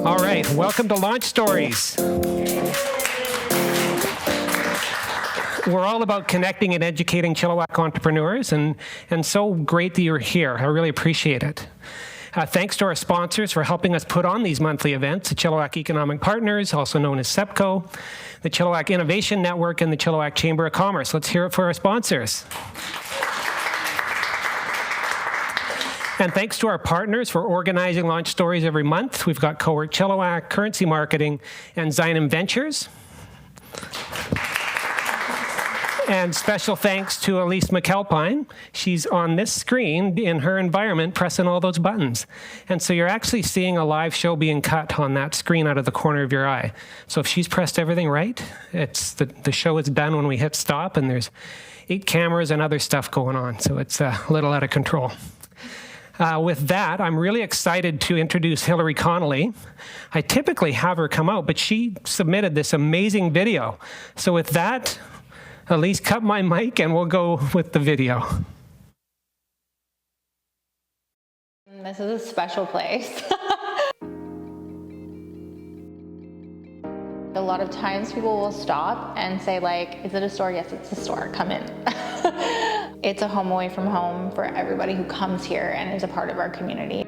All right, welcome to Launch Stories. We're all about connecting and educating Chilliwack entrepreneurs, and so great that you're here. I really appreciate it. Thanks to our sponsors for helping us put on these monthly events, the Chilliwack Economic Partners, also known as SEPCO, the Chilliwack Innovation Network, and the Chilliwack Chamber of Commerce. Let's hear it for our sponsors. And thanks to our partners for organizing Launch Stories every month. We've got Cowork Chilliwack, Currency Marketing, and Zynim Ventures. And special thanks to Elise McAlpine. She's on this screen in her environment pressing all those buttons. And so you're actually seeing a live show being cut on that screen out of the corner of your eye. So if she's pressed everything right, it's the show is done when we hit stop, and there's 8 cameras and other stuff going on. So it's a little out of control. With that, I'm really excited to introduce Hillary Connelly. I typically have her come out, but she submitted this amazing video. So with that, Elise, cut my mic and we'll go with the video. This is a special place. A lot of times people will stop and say like, is it a store? Yes, it's a store, come in. It's a home away from home for everybody who comes here and is a part of our community.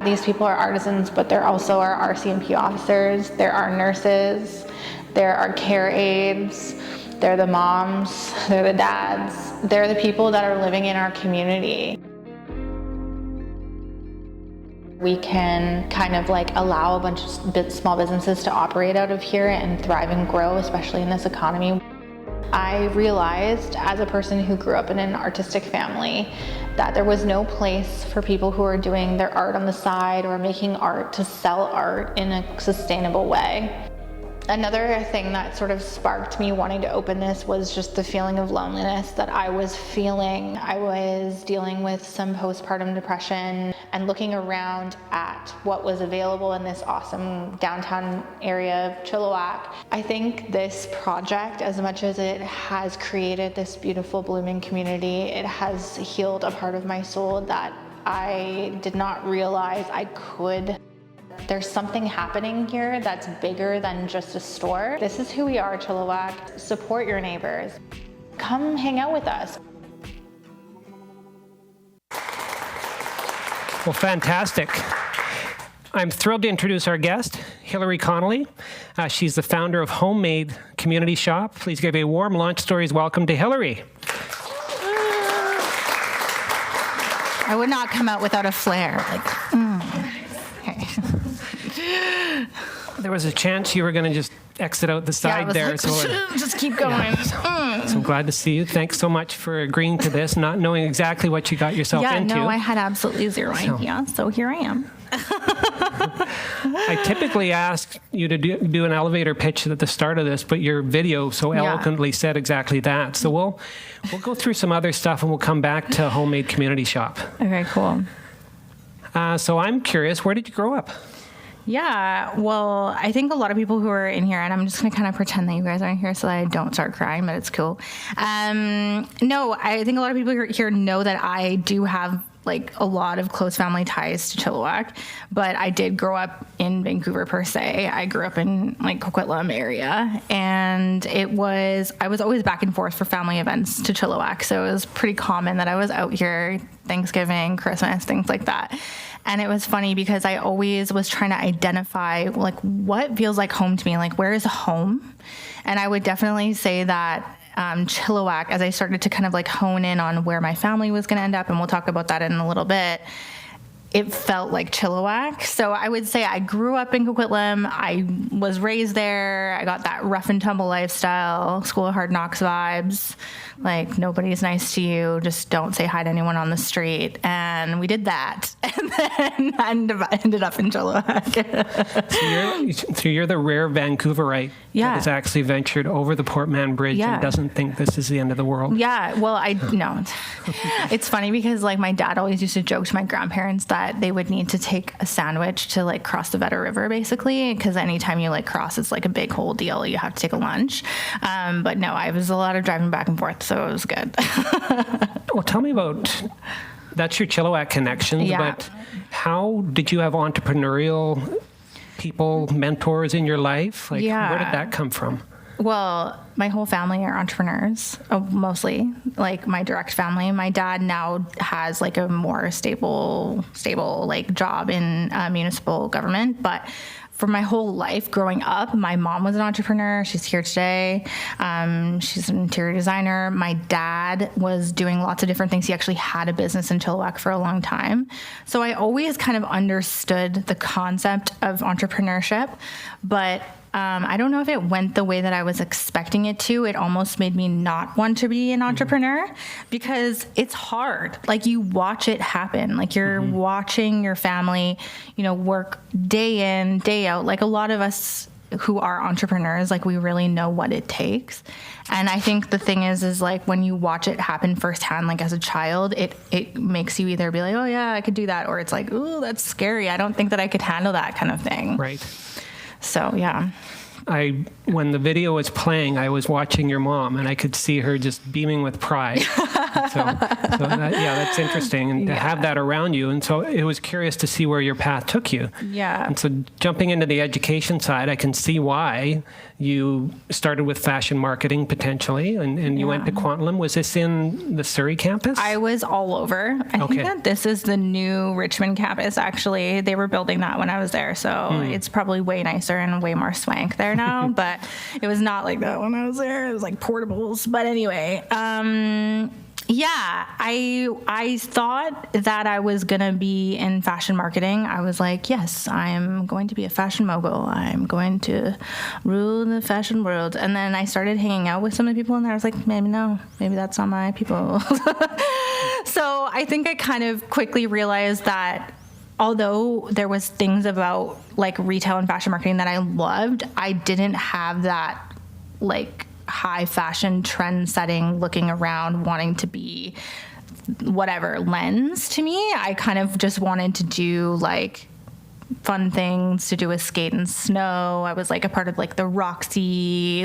These people are artisans, but they're also our RCMP officers. There are nurses. There are care aides. They're the moms. They're the dads. They're the people that are living in our community. We can kind of like allow a bunch of small businesses to operate out of here and thrive and grow, especially in this economy. I realized as a person who grew up in an artistic family that there was no place for people who are doing their art on the side or making art to sell art in a sustainable way. Another thing that sort of sparked me wanting to open this was just the feeling of loneliness that I was feeling. I was dealing with some postpartum depression and looking around at what was available in this awesome downtown area of Chilliwack. I think this project, as much as it has created this beautiful blooming community, it has healed a part of my soul that I did not realize I could. There's something happening here that's bigger than just a store. This is who we are, Chilliwack. Support your neighbors. Come hang out with us. Well, fantastic. I'm thrilled to introduce our guest, Hillary Connelly. She's the founder of Homemade Community Shop. Please give a warm Launch Stories welcome to Hillary. I would not come out without a flare. Okay. There was a chance you were going to just exit out the side there. Like, so just keep going. Yeah, so glad to see you. Thanks so much for agreeing to this, not knowing exactly what you got yourself into. Yeah, no, I had absolutely zero idea, so here I am. I typically ask you to do an elevator pitch at the start of this, but your video so eloquently said exactly that. So we'll go through some other stuff and we'll come back to Homemade Community Shop. Okay, cool. So I'm curious, where did you grow up? Yeah, well, I think a lot of people who are in here, and I'm just going to kind of pretend that you guys aren't here so that I don't start crying, but it's cool. No, I think a lot of people here know that I do have like a lot of close family ties to Chilliwack, but I did grow up in Vancouver per se. I grew up in like Coquitlam area, and I was always back and forth for family events to Chilliwack, so it was pretty common that I was out here Thanksgiving, Christmas, things like that. And it was funny because I always was trying to identify like what feels like home to me, like where is home? And I would definitely say that Chilliwack, as I started to kind of like hone in on where my family was going to end up, and we'll talk about that in a little bit, it felt like Chilliwack. So I would say I grew up in Coquitlam. I was raised there. I got that rough and tumble lifestyle, School of Hard Knocks vibes. Like, nobody's nice to you. Just don't say hi to anyone on the street. And we did that. And then I ended up in Chilliwack. So you're the rare Vancouverite that has actually ventured over the Port Mann Bridge and doesn't think this is the end of the world. Yeah, well, no. It's funny because, like, my dad always used to joke to my grandparents that they would need to take a sandwich to, like, cross the Vedder River, basically, because anytime you, like, cross, it's, like, a big whole deal. You have to take a lunch. But no, I was a lot of driving back and forth, so it was good. Well, tell me about, that's your Chilliwack connections, but how did you have entrepreneurial people, mentors in your life? Like, where did that come from? Well, my whole family are entrepreneurs, mostly, like my direct family. My dad now has like a more stable like job in municipal government, but for my whole life growing up, my mom was an entrepreneur. She's here today. She's an interior designer. My dad was doing lots of different things. He actually had a business in Chilliwack for a long time. So I always kind of understood the concept of entrepreneurship, but I don't know if it went the way that I was expecting it to. It almost made me not want to be an entrepreneur because it's hard. Like you watch it happen. Like you're watching your family, work day in, day out. Like a lot of us who are entrepreneurs, like we really know what it takes. And I think the thing is like when you watch it happen firsthand, like as a child, it makes you either be like, oh yeah, I could do that. Or it's like, ooh, that's scary. I don't think that I could handle that kind of thing. Right. So, yeah. When the video was playing, I was watching your mom, and I could see her just beaming with pride. That's interesting, and to have that around you. And so it was curious to see where your path took you. Yeah. And so jumping into the education side, I can see why you started with fashion marketing potentially, and you went to Quantum. Was this in the Surrey campus? I was all over. I think that this is the new Richmond campus, actually. They were building that when I was there, so it's probably way nicer and way more swank there now, but it was not like that when I was there. It was like portables. But anyway, I thought that I was going to be in fashion marketing. I was like, yes, I'm going to be a fashion mogul. I'm going to rule the fashion world. And then I started hanging out with some of the people in there. I was like, maybe that's not my people. So I think I kind of quickly realized that although there was things about like retail and fashion marketing that I loved, I didn't have that like high fashion trend setting, looking around, wanting to be whatever lens to me. I kind of just wanted to do like fun things to do with skate and snow. I was like a part of like the Roxy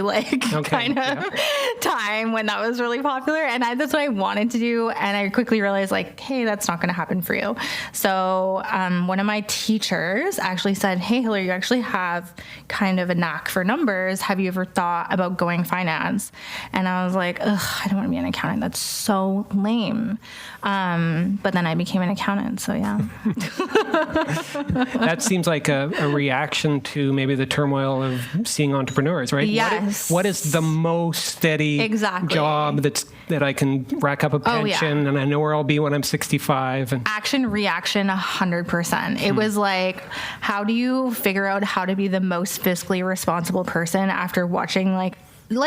time when that was really popular, and that's what I wanted to do. And I quickly realized like, hey, that's not going to happen for you. So one of my teachers actually said, hey, Hillary, you actually have kind of a knack for numbers. Have you ever thought about going finance? And I was like, ugh, I don't want to be an accountant. That's so lame. But then I became an accountant. So yeah. That seems like a reaction to maybe the turmoil of seeing entrepreneurs, right? Yes. What is the most steady job that I can rack up a pension and I know where I'll be when I'm 65? And action, reaction, 100%. It was like, how do you figure out how to be the most fiscally responsible person after watching like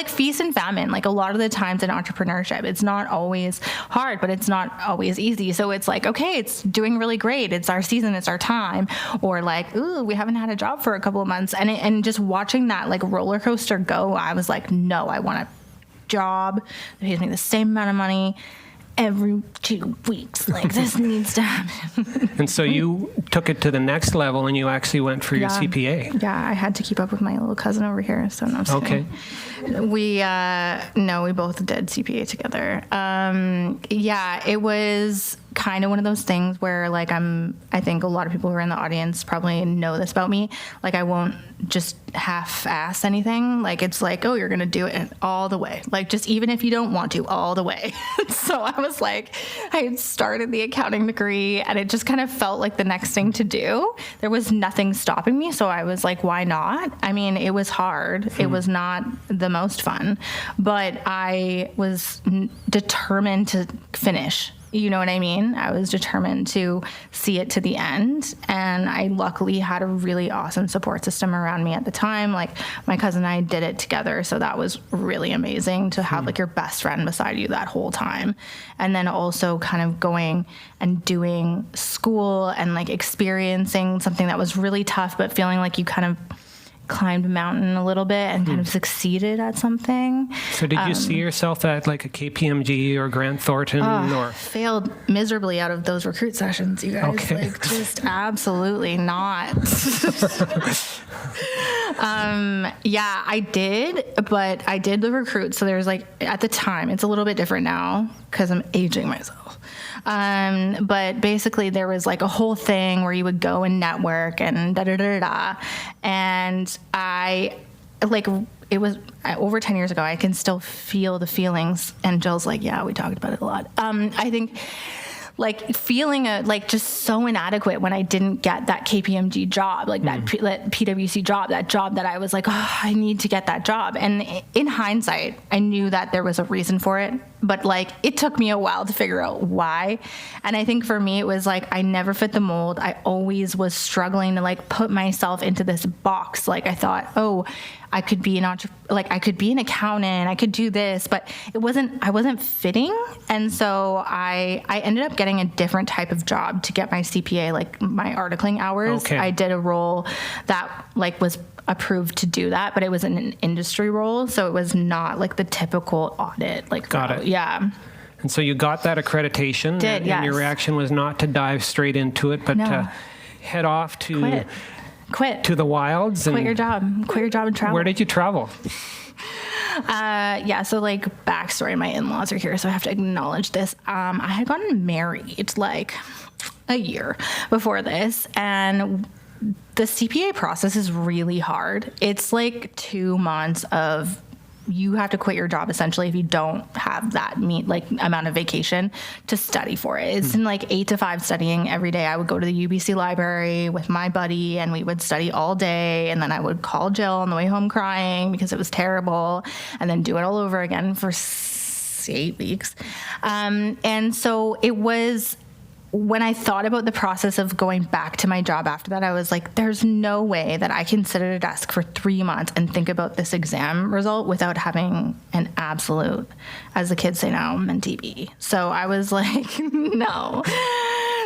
feast and famine? Like a lot of the times in entrepreneurship, it's not always hard, but it's not always easy. So it's like, okay, it's doing really great. It's our season. It's our time. Or like, ooh, we haven't had a job for a couple of months. And just watching that like roller coaster go, I was like, no, I want a job that pays me the same amount of money every 2 weeks. Like this needs to happen. And so you took it to the next level and you actually went for your CPA. Yeah, I had to keep up with my little cousin over here. So no, I'm just kidding. We both did CPA together. It was kind of one of those things where like I think a lot of people who are in the audience probably know this about me. Like I won't just half-ass anything. Like it's like, oh, you're going to do it all the way. Like just even if you don't want to, all the way. So I was like, I had started the accounting degree and it just kind of felt like the next thing to do. There was nothing stopping me. So I was like, why not? I mean, it was hard. It was not the most fun, but I was determined to finish. You know what I mean? I was determined to see it to the end. And I luckily had a really awesome support system around me at the time. Like my cousin and I did it together. So that was really amazing to have like your best friend beside you that whole time. And then also kind of going and doing school and like experiencing something that was really tough, but feeling like you kind of climbed a mountain a little bit and kind of succeeded at something. So did you see yourself at like a KPMG or Grant Thornton or? Failed miserably out of those recruit sessions, you guys. Okay. Like just absolutely not. I did, but I did the recruit. So there's like, at the time, it's a little bit different now because I'm aging myself. But basically there was like a whole thing where you would go and network and da-da-da-da-da. And it was over 10 years ago. I can still feel the feelings. And Jill's like, yeah, we talked about it a lot. I think like feeling just so inadequate when I didn't get that KPMG job, like that PwC job, that job that I was like, oh, I need to get that job. And in hindsight, I knew that there was a reason for it, but like it took me a while to figure out why. And I think for me, it was like, I never fit the mold. I always was struggling to like put myself into this box. Like I thought, oh, I could be I could be an accountant, I could do this, but I wasn't fitting. And so I ended up getting a different type of job to get my CPA, like my articling hours. Okay. I did a role that like was approved to do that, but it was an industry role. So it was not like the typical audit. Like, Got it. Yeah. And so you got that accreditation, and your reaction was not to dive straight into it, but to head off to Quit. To the wilds. Quit your job and travel. Where did you travel? So like backstory, my in-laws are here, so I have to acknowledge this. I had gotten married like a year before this, and the CPA process is really hard. It's like 2 months of you have to quit your job essentially if you don't have that amount of vacation to study for it. It's in like 8 to 5 studying every day. I would go to the UBC library with my buddy and we would study all day, and then I would call Jill on the way home crying because it was terrible, and then do it all over again for 8 weeks. And so it was, when I thought about the process of going back to my job after that, I was like, there's no way that I can sit at a desk for 3 months and think about this exam result without having an absolute, as the kids say now, mentee B. So I was like, no.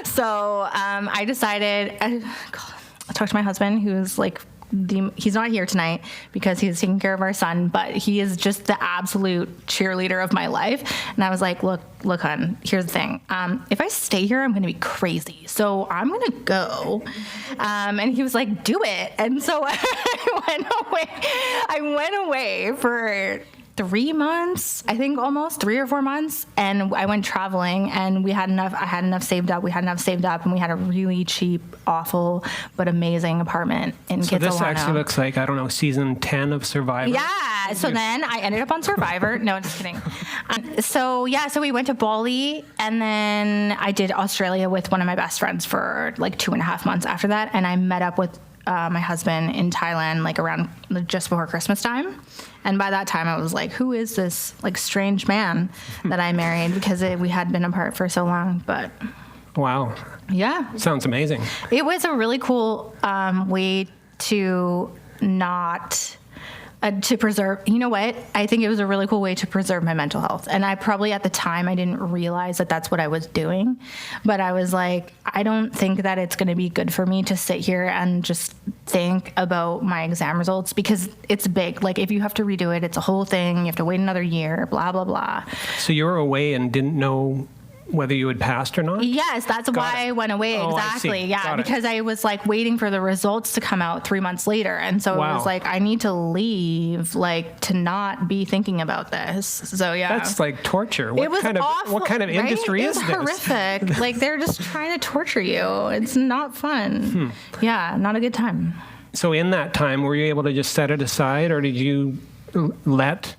So I decided, I talked to my husband, who's like, he's not here tonight because he's taking care of our son, but he is just the absolute cheerleader of my life. And I was like, look, hon, here's the thing. If I stay here, I'm going to be crazy. So I'm going to go. And he was like, do it. And so I went away for 3 months, I think almost 3 or 4 months. And I went traveling, and I had enough saved up, and we had a really cheap, awful, but amazing apartment in Kitsilano. So this actually looks like, I don't know, season 10 of Survivor. Yeah. So then I ended up on Survivor. No, just kidding. So we went to Bali, and then I did Australia with one of my best friends for like 2.5 months after that. And I met up with my husband in Thailand, like around just before Christmas time. And by that time I was like, who is this like strange man that I married? Because we had been apart for so long, but. Wow. Yeah. Sounds amazing. It was a really cool way to not to preserve, you know what? I think it was a really cool way to preserve my mental health. And I probably at the time, I didn't realize that that's what I was doing. But I was like, I don't think that it's going to be good for me to sit here and just think about my exam results, because it's big. Like if you have to redo it, it's a whole thing. You have to wait another year, blah, blah, blah. So you were away and didn't know whether you had passed or not? Yes, that's why I went away. Oh, exactly. Yeah, Got it. because I was like waiting for the results to come out 3 months later. And so Wow. it was like, I need to leave, like to not be thinking about this. So yeah. That's like torture. It was awful. What kind of right? industry is It's this? horrific. Like they're just trying to torture you. It's not fun. Yeah, not a good time. So in that time, were you able to just set it aside, or did you let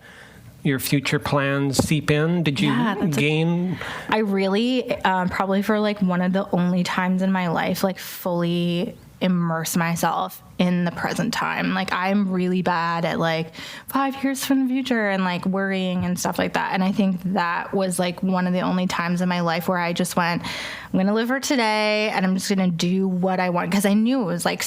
your future plans seep in? Did you gain? I really, probably for like one of the only times in my life, like fully immerse myself in the present time. Like I'm really bad at like 5 years from the future and like worrying and stuff like that. And I think that was like one of the only times in my life where I just went, I'm going to live for today and I'm just going to do what I want. Cause I knew it was like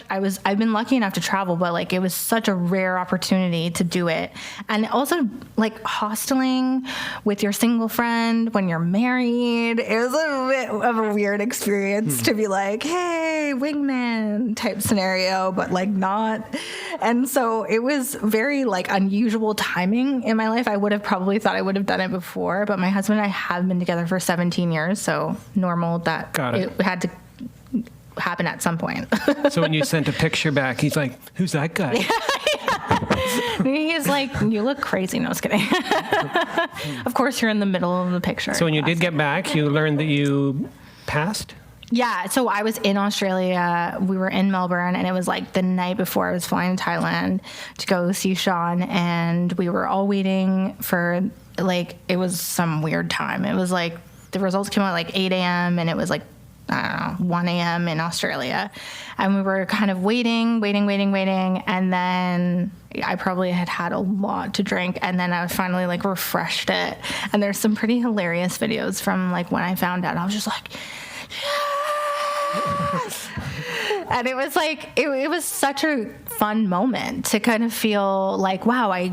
I've been lucky enough to travel, but like it was such a rare opportunity to do it. And also like hosteling with your single friend when you're married, it was a bit of a weird experience to be like, hey, wingman type scenario, but like not. And so it was very like unusual timing in my life. I would have probably thought I would have done it before, but my husband and I have been together for 17 years. So normal that it had to happen at some point. So when you sent a picture back, he's like, who's that guy? He's like, you look crazy. No, I was kidding. Of course, you're in the middle of the picture. So when you did get back, you learned that you passed? Yeah, so I was in Australia. We were in Melbourne, and it was like the night before I was flying to Thailand to go see Sean, and we were all waiting for, like, it was some weird time. It was like the results came out like 8 a.m., and it was like, I don't know, 1 a.m. in Australia. And we were kind of waiting. And then I probably had a lot to drink. And then I finally like refreshed it. And there's some pretty hilarious videos from like when I found out. I was just like, yes! And it was like, it was such a fun moment to kind of feel like, wow, I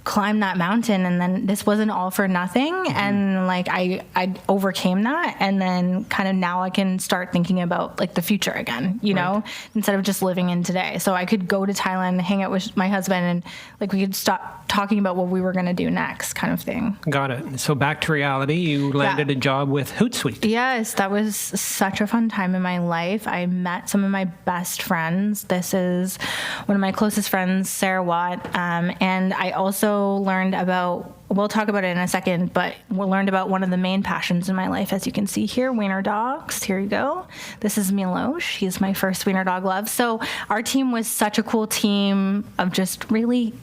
climbed that mountain and then this wasn't all for nothing. Mm-hmm. And like, I overcame that. And then kind of now I can start thinking about like the future again, you know, instead of just living in today. So I could go to Thailand, hang out with my husband, and like we could stop talking about what we were going to do next kind of thing. Got it. So back to reality, you landed a job with Hootsuite. Yes, that was such a fun time in my life. I met some of my best friends. This is one of my closest friends, Sarah Watt. And I also learned about, we'll talk about it in a second, but we learned about one of the main passions in my life. As you can see here, wiener dogs. Here you go. This is Milosh. He's my first wiener dog love. So our team was such a cool team of just really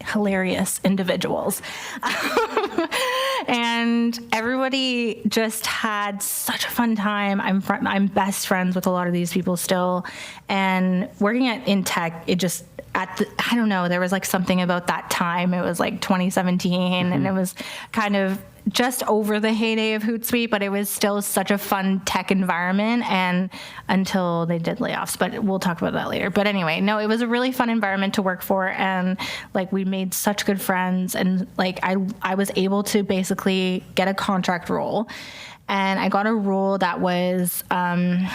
hilarious individuals. And everybody just had such a fun time. I'm best friends with a lot of these people still. And working in tech, it just, I don't know, there was like something about that time. It was like 2017, and it was kind of just over the heyday of Hootsuite, but it was still such a fun tech environment, and until they did layoffs, but we'll talk about that later. But anyway, no, it was a really fun environment to work for, and like we made such good friends, and like I was able to basically get a contract role. And I got a role that was kind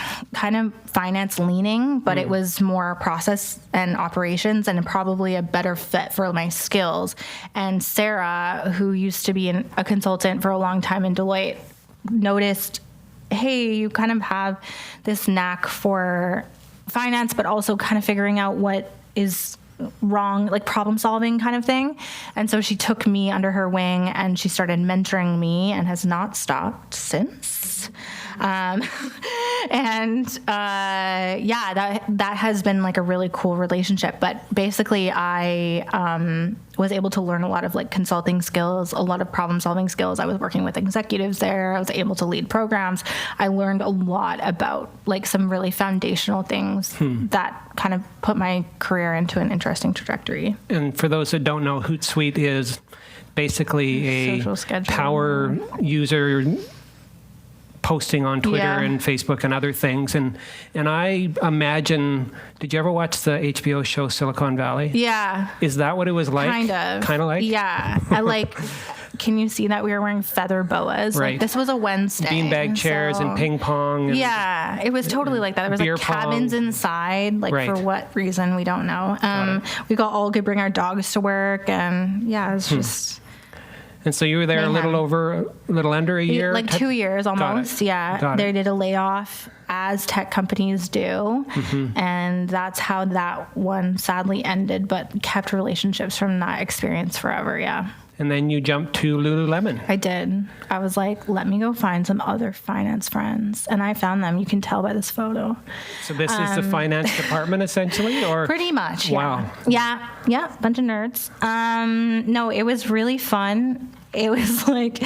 of finance leaning, but it was more process and operations, and probably a better fit for my skills. And Sarah, who used to be a consultant for a long time in Deloitte, noticed, hey, you kind of have this knack for finance, but also kind of figuring out what is wrong, like problem solving kind of thing. And so she took me under her wing, and she started mentoring me and has not stopped since. That has been like a really cool relationship. But basically I was able to learn a lot of like consulting skills, a lot of problem solving skills. I was working with executives there. I was able to lead programs. I learned a lot about like some really foundational things that kind of put my career into an interesting trajectory. And for those that don't know, Hootsuite is basically a power user posting on Twitter and Facebook and other things. And I imagine, did you ever watch the HBO show Silicon Valley? Yeah. Is that what it was like? Kind of like? Yeah. I like, can you see that we were wearing feather boas? Right. Like, this was a Wednesday. Beanbag chairs and ping pong. And it was totally like that. There was like cabins inside, like for what reason, we don't know. We all could bring our dogs to work, and it was just... And so you were there a little under a year? Like 2 years almost, They did a layoff, as tech companies do. And that's how that one sadly ended, but kept relationships from that experience forever, And then you jumped to Lululemon. I did. I was like, let me go find some other finance friends. And I found them. You can tell by this photo. So this is the finance department, essentially? Or pretty much, Wow. Yeah, bunch of nerds. No, it was really fun. It was like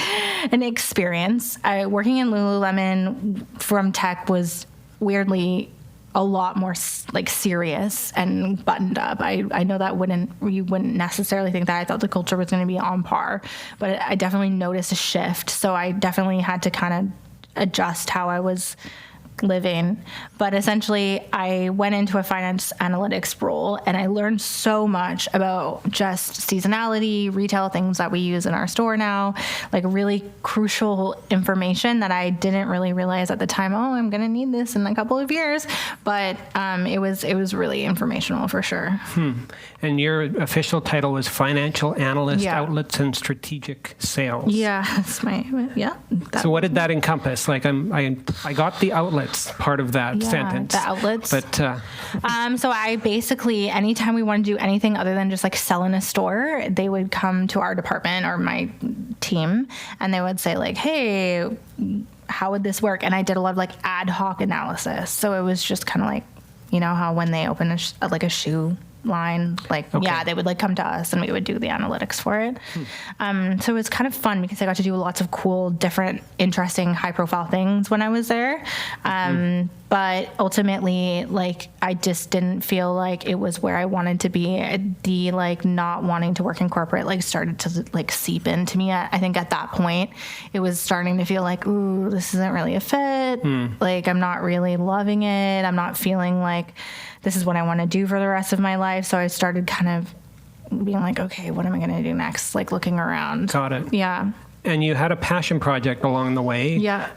an experience. Working in Lululemon from tech was weirdly a lot more like serious and buttoned up. I know that you wouldn't necessarily think that. I thought the culture was going to be on par, but I definitely noticed a shift. So I definitely had to kind of adjust how I was living. But essentially, I went into a finance analytics role, and I learned so much about just seasonality, retail things that we use in our store now, like really crucial information that I didn't really realize at the time. Oh, I'm going to need this in a couple of years. But it was really informational for sure. And your official title was Financial Analyst, Outlets, and Strategic Sales. Yeah, that's my, So what did that encompass? Like I got the outlet outlets part of that sentence. The outlets. But So I basically, anytime we wanted to do anything other than just like sell in a store, they would come to our department or my team and they would say like, hey, how would this work? And I did a lot of like ad hoc analysis. So it was just kind of like, you know how when they open a shoe line, they would like come to us and we would do the analytics for it. So it was kind of fun because I got to do lots of cool, different, interesting, high profile things when I was there. But ultimately, like, I just didn't feel like it was where I wanted to be. The like not wanting to work in corporate like started to like seep into me. I think at that point it was starting to feel like, ooh, this isn't really a fit. Like, I'm not really loving it. I'm not feeling like this is what I want to do for the rest of my life. So I started kind of being like, okay, what am I going to do next? Like looking around. Got it. Yeah. And you had a passion project along the way. Yeah.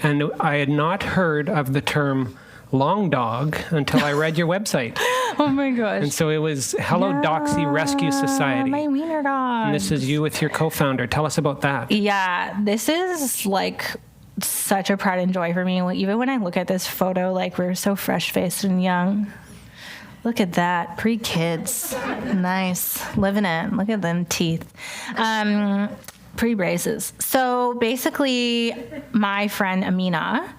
And I had not heard of the term long dog until I read your website. Oh my gosh. And so it was Hello Doxy Rescue Society. My wiener dog. And this is you with your co-founder. Tell us about that. Yeah, this is like such a pride and joy for me. Even when I look at this photo, like we're so fresh-faced and young. Look at that, pre-kids, nice, living it. Look at them teeth. Pre-braces. So basically, my friend Amina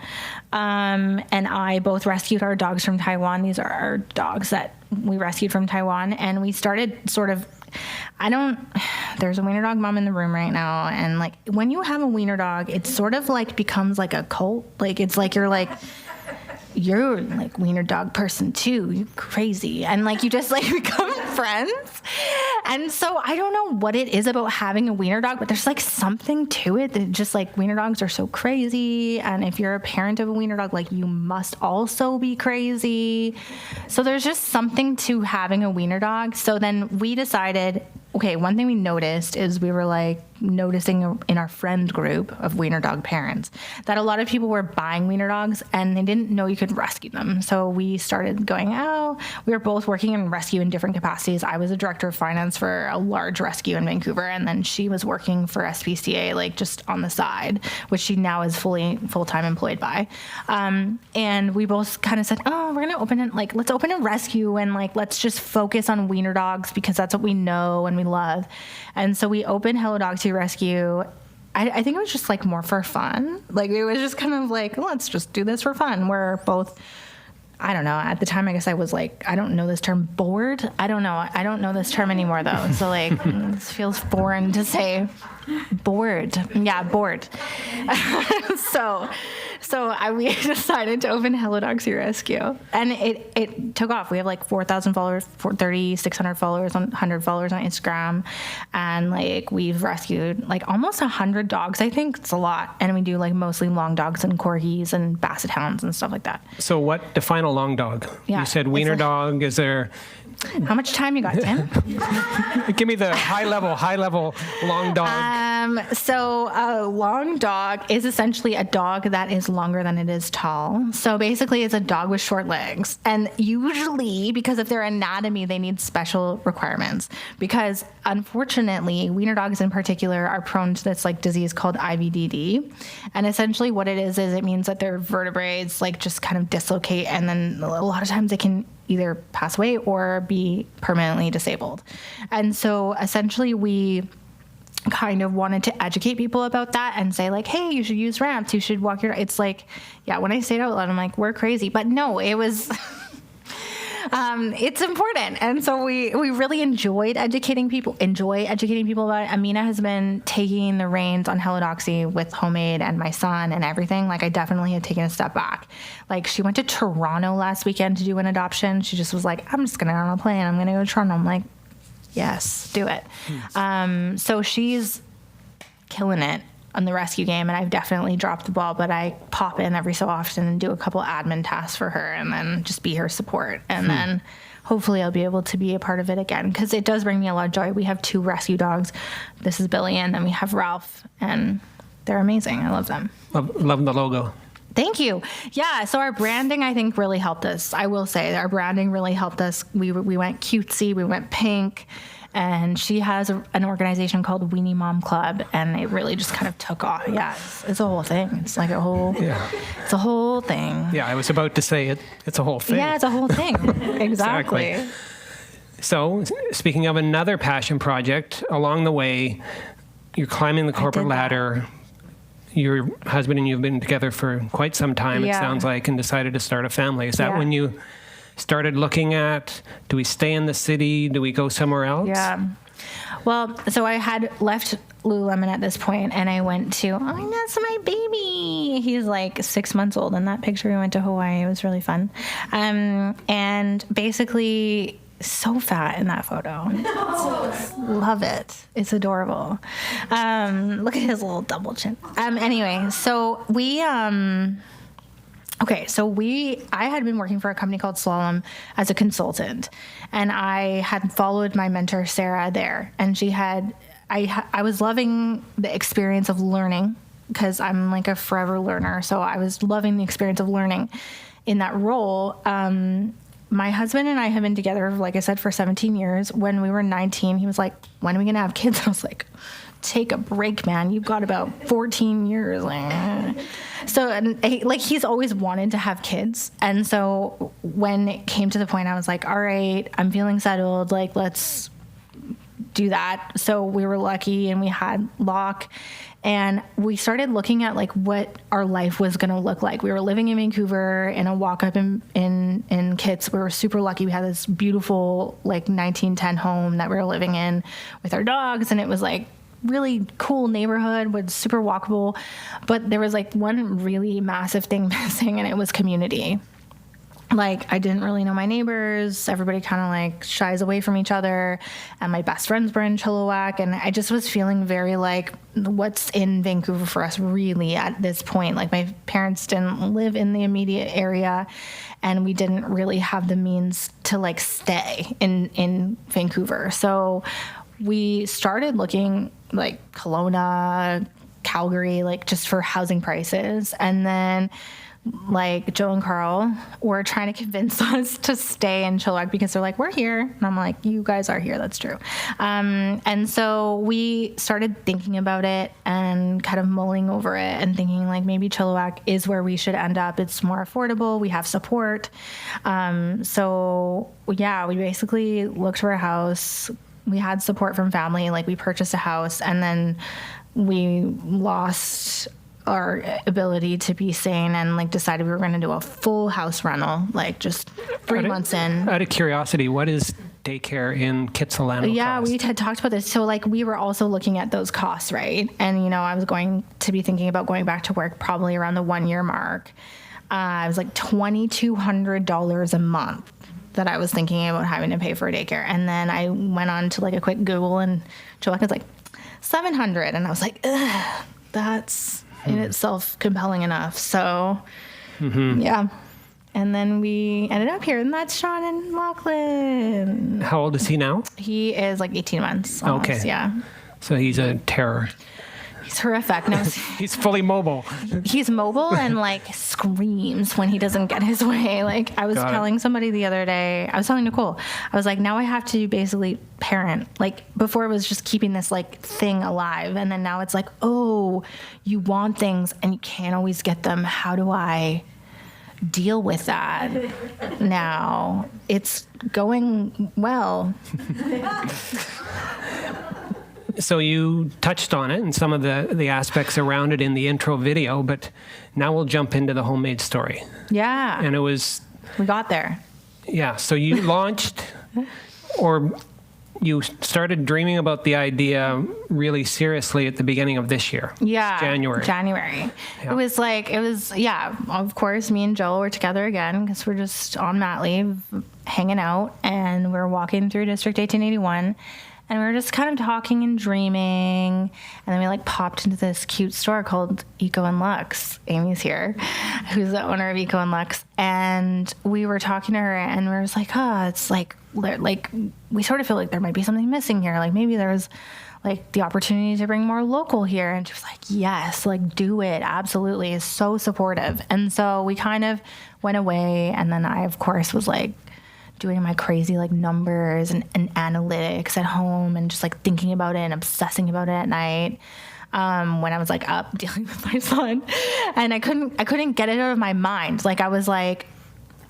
and I both rescued our dogs from Taiwan. These are our dogs that we rescued from Taiwan, and we started sort of. There's a wiener dog mom in the room right now, and like when you have a wiener dog, it sort of like becomes like a cult. Like it's like you're like wiener dog person too. You're crazy. And like you just like become friends. And so I don't know what it is about having a wiener dog, but there's like something to it that just like wiener dogs are so crazy. And if you're a parent of a wiener dog, like you must also be crazy. So there's just something to having a wiener dog. So then we decided, okay, one thing we noticed is we were like noticing in our friend group of wiener dog parents that a lot of people were buying wiener dogs and they didn't know you could rescue them. So we started going, we were both working in rescue in different capacities. I was a director of finance for a large rescue in Vancouver, and then she was working for SPCA, like just on the side, which she now is full-time employed by. And we both kind of said, we're going to open it, like, let's open a rescue and like, let's just focus on wiener dogs because that's what we know and we love. And so we opened Hello Dogs Rescue. I think it was just like more for fun. Like it was just kind of like, let's just do this for fun. We're both, I don't know, at the time I guess I was like, I don't know this term, bored. I don't know. I don't know this term anymore though. So like it feels foreign to say bored. Yeah, bored. We decided to open Hello Dogs Rescue, and it took off. We have like 4,000 followers, 3,600 followers, 100 followers on Instagram, and like we've rescued like almost 100 dogs. I think it's a lot, and we do like mostly long dogs and corgis and basset hounds and stuff like that. So what define a long dog? Yeah, you said wiener dog. Is there? How much time you got, Tim? Give me the high level long dog. So a long dog is essentially a dog that is longer than it is tall. So basically it's a dog with short legs. And usually because of their anatomy, they need special requirements because unfortunately, wiener dogs in particular are prone to this like disease called IVDD. And essentially what it is it means that their vertebrae like just kind of dislocate, and then a lot of times they can either pass away or be permanently disabled. And so essentially we kind of wanted to educate people about that and say like, hey, you should use ramps, you should walk your, it's like, yeah, when I say it out loud, I'm like, we're crazy. But no, it was, it's important. And so we really enjoy educating people about it. Amina has been taking the reins on Hello Doxy with Homemade and my son and everything. Like I definitely had taken a step back. Like she went to Toronto last weekend to do an adoption. She just was like, I'm just going to get on a plane. I'm going to go to Toronto. I'm like, yes, do it. So she's killing it on the rescue game, and I've definitely dropped the ball, but I pop in every so often and do a couple admin tasks for her and then just be her support. And then hopefully I'll be able to be a part of it again because it does bring me a lot of joy. We have 2 rescue dogs. This is Billy, and then we have Ralph, and they're amazing. I love them. Love the logo. Thank you. Yeah, so our branding, I think, really helped us. I will say our branding really helped us. We went cutesy, we went pink, And she has an organization called Weenie Mom Club, and it really just kind of took off. Yeah, it's a whole thing. It's like it's a whole thing. Yeah, I was about to say it's a whole thing. Yeah, it's a whole thing. Exactly. So, speaking of another passion project, along the way, you're climbing the corporate ladder. Your husband and you have been together for quite some time, it sounds like, and decided to start a family. Is that when you started looking at, do we stay in the city? Do we go somewhere else? Yeah. Well, so I had left Lululemon at this point, and I went to, oh, that's my baby. He's like 6 months old. In that picture, we went to Hawaii. It was really fun. And basically, so fat in that photo. Love it. It's adorable. Look at his little double chin. Anyway, so I had been working for a company called Slalom as a consultant, and I had followed my mentor Sarah there, and I was loving the experience of learning, because I'm like a forever learner. So I was loving the experience of learning in that role. My husband and I have been together, like I said, for 17 years. When we were 19, he was like, when are we going to have kids? And I was like, take a break, man. You've got about 14 years. So, and he's always wanted to have kids. And so when it came to the point, I was like, all right, I'm feeling settled. Like, let's do that. So we were lucky, and we had Locke. And we started looking at like what our life was going to look like. We were living in Vancouver in a walk-up in Kits. We were super lucky. We had this beautiful like 1910 home that we were living in with our dogs, and it was like really cool neighborhood, was super walkable. But there was like one really massive thing missing, and it was community. Like, I didn't really know my neighbors. Everybody kind of like shies away from each other. And my best friends were in Chilliwack. And I just was feeling very like, what's in Vancouver for us really at this point? Like, my parents didn't live in the immediate area, and we didn't really have the means to like stay in Vancouver. So we started looking like Kelowna, Calgary, like just for housing prices. And then like Joe and Carl were trying to convince us to stay in Chilliwack, because they're like, we're here. And I'm like, you guys are here. That's true. And so we started thinking about it and kind of mulling over it and thinking like, maybe Chilliwack is where we should end up. It's more affordable. We have support. So yeah, we basically looked for a house. We had support from family. Like, we purchased a house, and then we lost our ability to be sane and like decided we were going to do a full house rental, like just 3 months in. Out of curiosity, what is daycare in Kitsilano cost? We had talked about this. So like, we were also looking at those costs, right? And, you know, I was going to be thinking about going back to work probably around the 1 year mark. It was like $2,200 a month that I was thinking about having to pay for daycare. And then I went on to like a quick Google, and Chilliwack was like $700. And I was like, ugh, that's in itself compelling enough. So yeah. And then we ended up here, and that's Sean and Lachlan. How old is he now? He is like 18 months. Almost, okay. Yeah. So he's a terror. He's horrific. No, he's fully mobile. He's mobile and like screams when he doesn't get his way. Like, I was telling somebody the other day, I was telling Nicole, I was like, now I have to basically parent. Like, before it was just keeping this like thing alive. And then now it's like, oh, you want things and you can't always get them. How do I deal with that? Now it's going well. So you touched on it and some of the aspects around it in the intro video, but now we'll jump into the homemade story. Yeah. And it was... We got there. Yeah. So you launched, or you started dreaming about the idea really seriously at the beginning of this year. Yeah. January. Yeah. It was, of course, me and Joel were together again because we're just on mat leave, hanging out, and we're walking through District 1881. And we were just kind of talking and dreaming. And then we like popped into this cute store called Eco and Lux. Amy's here, who's the owner of Eco and Lux. And we were talking to her, and we were just like, it's like we sort of feel like there might be something missing here. Like, maybe there's like the opportunity to bring more local here. And she was like, yes, like do it. Absolutely. Is so supportive. And so we kind of went away. And then I, of course, was like doing my crazy like numbers and analytics at home and just like thinking about it and obsessing about it at night. When I was like up dealing with my son, and I couldn't get it out of my mind. Like I was like,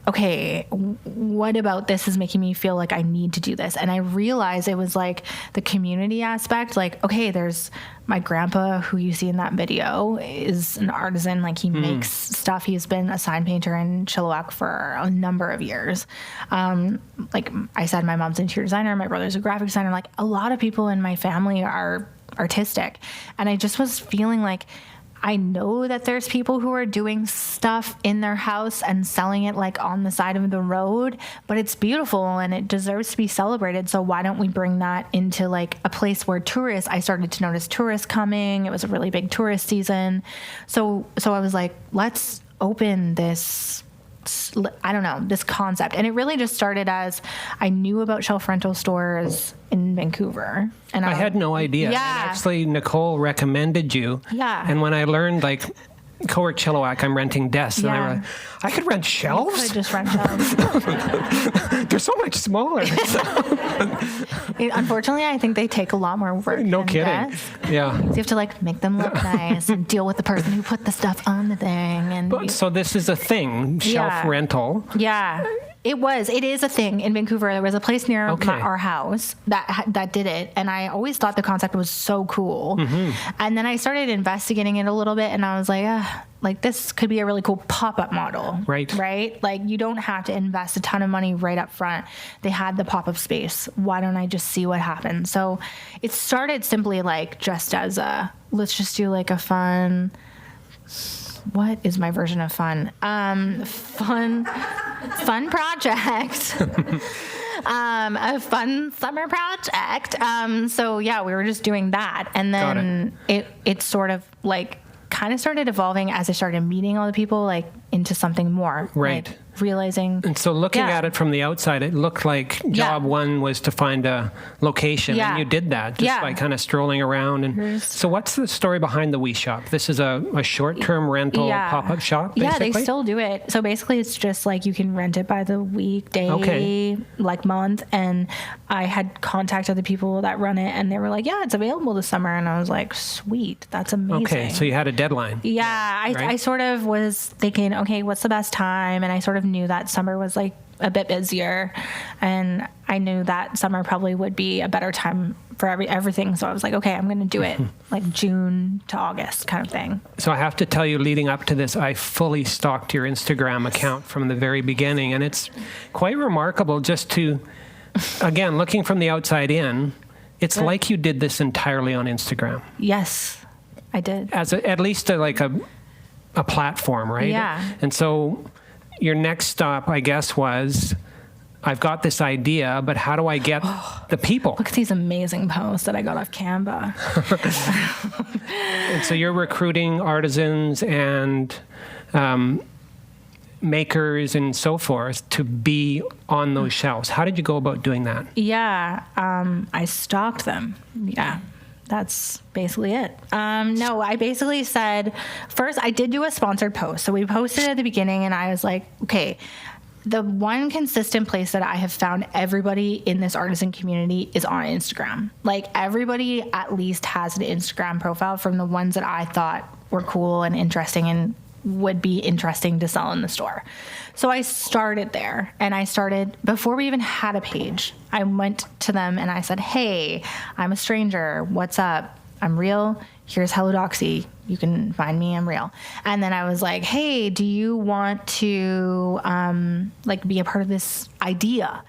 okay, what about this is making me feel like I need to do this? And I realized it was like the community aspect. Like, okay, there's my grandpa who you see in that video is an artisan. Like he makes stuff. He's been a sign painter in Chilliwack for a number of years. Like I said, my mom's an interior designer. My brother's a graphic designer. Like a lot of people in my family are artistic. And I just was feeling like, I know that there's people who are doing stuff in their house and selling it like on the side of the road, but it's beautiful and it deserves to be celebrated. So why don't we bring that into like a place where I started to notice tourists coming. It was a really big tourist season. So I was like, let's open this, I don't know, this concept. And it really just started as I knew about shelf rental stores in Vancouver. And I had no idea. Yeah. And actually, Nicole recommended you. Yeah. And when I learned, like, Cowork Chilliwack, I'm renting desks. Yeah. And they were like, I could rent shelves? I could just rent shelves. They're so much smaller. Unfortunately, I think they take a lot more work. No than kidding. desks. Yeah. So you have to like make them look nice and deal with the person who put the stuff on the thing. And But, so this is a thing, shelf Yeah. rental. yeah, it is a thing in Vancouver. There was a place near Okay. our house that did it, and I always thought the concept was so cool. And then I started investigating it a little bit, and I was like this could be a really cool pop-up model. Right? Like you don't have to invest a ton of money right up front. They had the pop-up space. Why don't I just see what happens? So it started simply like just as let's just do like a fun, what is my version of fun? Fun project. A fun summer project. So yeah, we were just doing that. And then it sort of like kind of started evolving as I started meeting all the people like into something more. Right. Like, realizing. And so looking Yeah. at it from the outside, it looked like job one was to find a location. Yeah. And you did that just by kind of strolling around. And so what's the story behind the Wee Shop? This is a short-term rental pop-up shop, basically? Yeah, they still do it. So basically it's just like you can rent it by the week, day, like month. And I had contacted the people that run it and they were like, yeah, it's available this summer. And I was like, sweet, that's amazing. Okay, so you had a deadline. Yeah, I sort of was thinking, okay, what's the best time? And I sort of knew that summer was like a bit busier, and I knew that summer probably would be a better time for everything. So I was like, okay, I'm going to do it like June to August kind of thing. So I have to tell you, leading up to this, I fully stalked your Instagram account from the very beginning, and it's quite remarkable just to, again, looking from the outside in, it's like you did this entirely on Instagram. Yes, I did. As at least a platform, right? Yeah. And so your next stop, I guess, was, I've got this idea, but how do I get the people? Look at these amazing posts that I got off Canva. And so you're recruiting artisans and makers and so forth to be on those shelves. How did you go about doing that? Yeah, I stalked them. Yeah. That's basically it. No, I basically said, first I did do a sponsored post. So we posted at the beginning and I was like, okay, the one consistent place that I have found everybody in this artisan community is on Instagram. Like everybody at least has an Instagram profile from the ones that I thought were cool and interesting and would be interesting to sell in the store. So I started there, and I started before we even had a page. I went to them and I said, hey, I'm a stranger. What's up? I'm real. Here's Hello Doxy. You can find me. I'm real. And then I was like, hey, do you want to like be a part of this idea?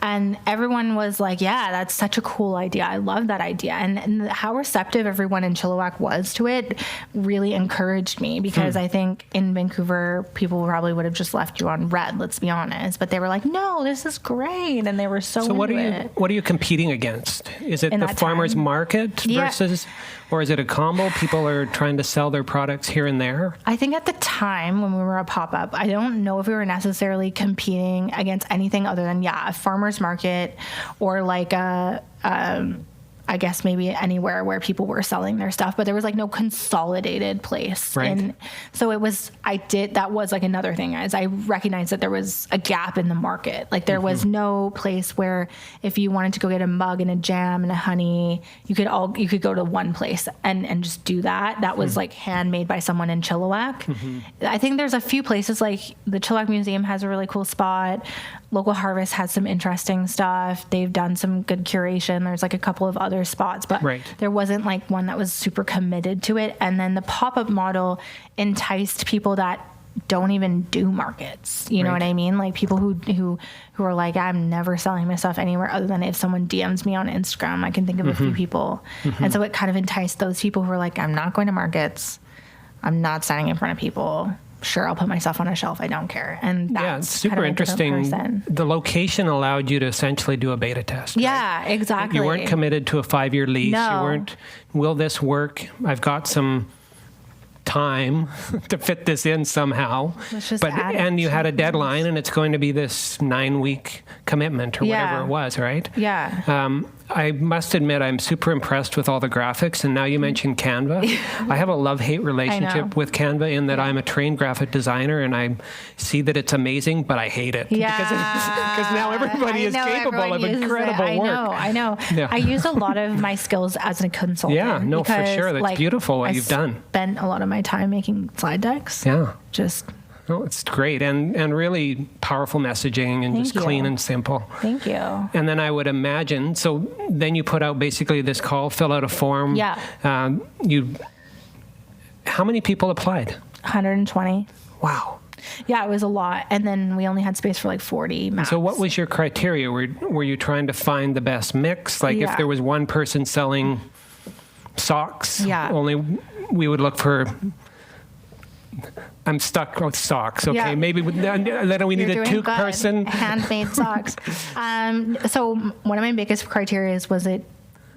And everyone was like, yeah, that's such a cool idea. I love that idea. And how receptive everyone in Chilliwack was to it really encouraged me, because I think in Vancouver, people probably would have just left you on red, let's be honest. But they were like, no, this is great. And they were so into it. What are you competing against? Is it In the that farmer's time? market versus, or is it a combo? People are trying to sell their products here and there? I think at the time when we were a pop-up, I don't know if we were necessarily competing against anything other than, a farmer's market or like a I guess maybe anywhere where people were selling their stuff, but there was like no consolidated place. Right. And so that was like another thing, as I recognized that there was a gap in the market. Like there was no place where if you wanted to go get a mug and a jam and a honey, you could go to one place and just do that. That was like handmade by someone in Chilliwack. I think there's a few places, like the Chilliwack Museum has a really cool spot. Local Harvest has some interesting stuff. They've done some good curation. There's like a couple of other spots, but there wasn't like one that was super committed to it. And then the pop-up model enticed people that don't even do markets. You know what I mean? Like people who are like, I'm never selling my stuff anywhere other than if someone DMs me on Instagram. I can think of a few people. And so it kind of enticed those people who are like, I'm not going to markets. I'm not standing in front of people. Sure, I'll put myself on a shelf. I don't care. And that's it's super kind of interesting. The location allowed you to essentially do a beta test. Yeah, exactly. You weren't committed to a 5-year lease. No. You weren't, will this work? I've got some time to fit this in somehow. And you had a deadline, and it's going to be this 9-week commitment or whatever it was, right? Yeah. I must admit, I'm super impressed with all the graphics. And now you mentioned Canva. I have a love-hate relationship with Canva in that I'm a trained graphic designer, and I see that it's amazing, but I hate it. Yeah. Because now everybody is capable of incredible work. I know. Yeah. I use a lot of my skills as a consultant. Yeah, no, for sure. That's beautiful what you've done. Spent a lot of my time making slide decks. Yeah. No, it's great and really powerful messaging and just clean and simple. Thank you. And then I would imagine, so then you put out basically this call, fill out a form. Yeah. How many people applied? 120. Wow. Yeah, it was a lot. And then we only had space for like 40 max. So what was your criteria? Were you trying to find the best mix? Like if there was one person selling socks, only we would look for... I'm stuck with socks. Okay, maybe then we need a 2-person handmade socks. So one of my biggest criteria was it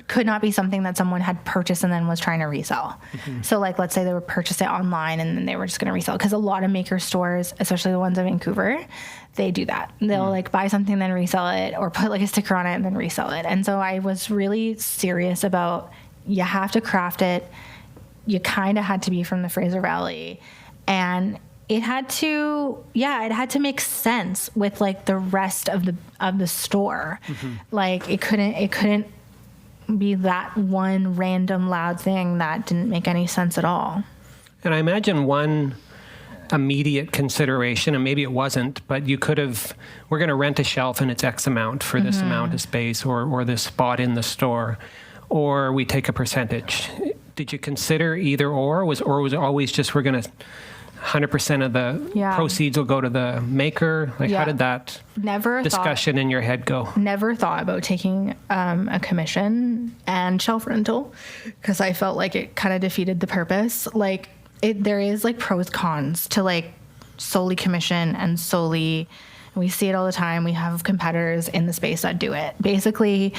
could not be something that someone had purchased and then was trying to resell. So like, let's say they would purchase it online and then they were just going to resell, because a lot of maker stores, especially the ones in Vancouver, they do that. They'll like buy something, then resell it, or put like a sticker on it and then resell it. And so I was really serious about, you have to craft it. You kind of had to be from the Fraser Valley. And it had to make sense with like the rest of the store. Like it couldn't be that one random loud thing that didn't make any sense at all. And I imagine one immediate consideration, and maybe it wasn't, but you could have, we're going to rent a shelf and it's X amount for this amount of space or this spot in the store, or we take a percentage. Did you consider either or was it always just we're going to 100% of the proceeds will go to the maker? Like how did that discussion in your head go? Never thought about taking a commission and shelf rental, because I felt like it kind of defeated the purpose. Like there is like pros cons to like solely commission and solely, we see it all the time. We have competitors in the space that do it. Basically,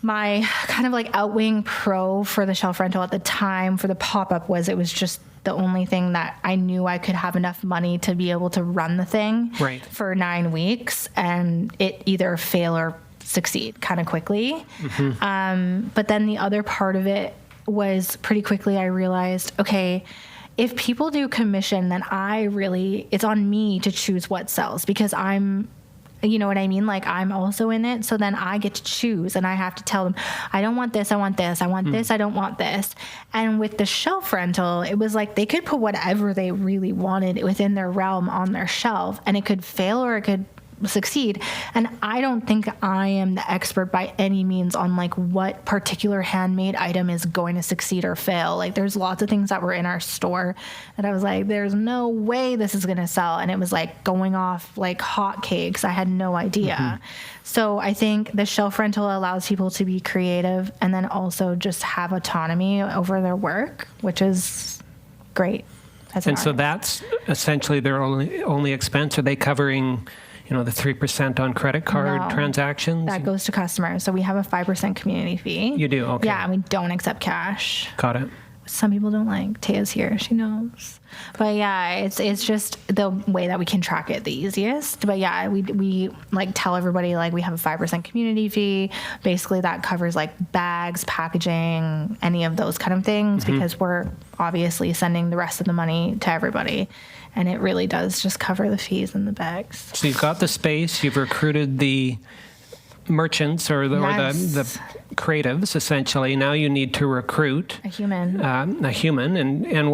my kind of like outweighing pro for the shelf rental at the time for the pop-up was it was just the only thing that I knew I could have enough money to be able to run the thing for 9 weeks and it either fail or succeed kind of quickly. But then the other part of it was pretty quickly I realized, okay, if people do commission, then it's on me to choose what sells, because you know what I mean? Like I'm also in it. So then I get to choose and I have to tell them, I don't want this. I want this. I want this. I don't want this. And with the shelf rental, it was like they could put whatever they really wanted within their realm on their shelf, and it could fail or it could succeed. And I don't think I am the expert by any means on like what particular handmade item is going to succeed or fail. Like there's lots of things that were in our store that I was like, there's no way this is going to sell. And it was like going off like hotcakes. I had no idea. So I think the shelf rental allows people to be creative and then also just have autonomy over their work, which is great. And so that's essentially their only expense. Are they covering the 3% on credit card transactions? That goes to customers. So we have a 5% community fee. You do? Okay. Yeah, and we don't accept cash. Got it. some people don't like. Taya's here, she knows. But yeah, it's just the way that we can track it the easiest. But yeah, we like tell everybody like we have a 5% community fee. Basically that covers like bags, packaging, any of those kind of things, because we're obviously sending the rest of the money to everybody. And it really does just cover the fees and the bags. So you've got the space, you've recruited the merchants or the creatives, essentially. Now you need to recruit A human. And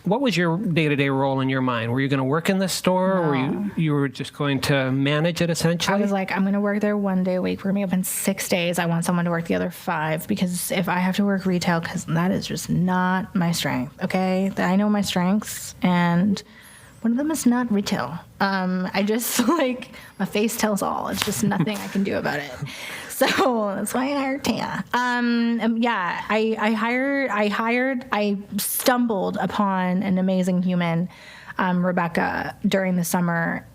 what was your day-to-day role in your mind? Were you going to work in the store, or you were just going to manage it, essentially? I was like, I'm going to work there 1 day a week. We're going to be open 6 days. I want someone to work the other 5, because if I have to work retail, because that is just not my strength, okay? I know my strengths, and one of them is not retail. I just, like, my face tells all. It's just nothing I can do about it. So that's why I hired Tanya. I stumbled upon an amazing human, Rebecca, during the summer.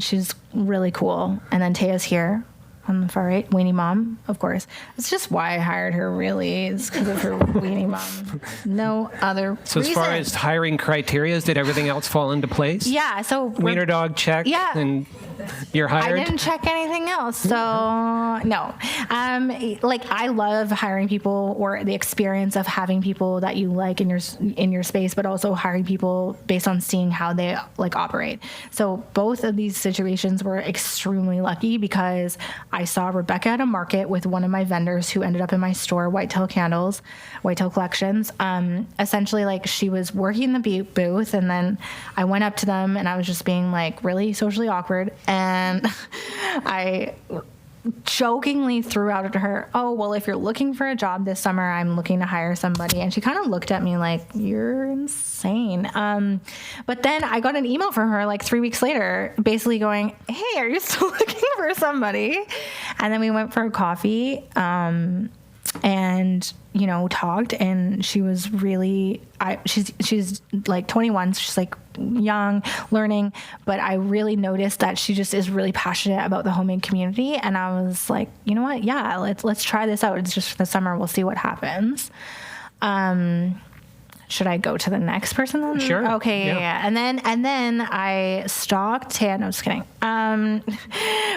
She's really cool. And then Taya's here on the far right, weenie mom, of course. It's just why I hired her, really. It's because of her weenie mom. No other So reason. as far as hiring criteria, did everything else fall into place? Yeah, so... Wiener dog check, Yeah. and you're hired? I didn't check anything else, so no. Like, I love hiring people, or the experience of having people that you like in your space, but also hiring people based on seeing how they like operate. So both of these situations were extremely lucky, because I saw Rebecca at a market with one of my vendors who ended up in my store, Whitetail Collections. Essentially, like, she was working the booth, and then I went up to them and I was just being like really socially awkward. And I jokingly threw out to her, oh, well, if you're looking for a job this summer, I'm looking to hire somebody. And she kind of looked at me like, you're insane. But then I got an email from her like 3 weeks later, basically going, hey, are you still looking for somebody? And then we went for a coffee, and, you know, talked, and she was really, she's like 21, so she's like young, learning, but I really noticed that she just is really passionate about the homemade community. And I was like, you know what? Yeah, let's try this out. It's just for the summer. We'll see what happens. Should I go to the next person then? Sure. Okay. Yeah. And then I stalked Taya. No, just kidding.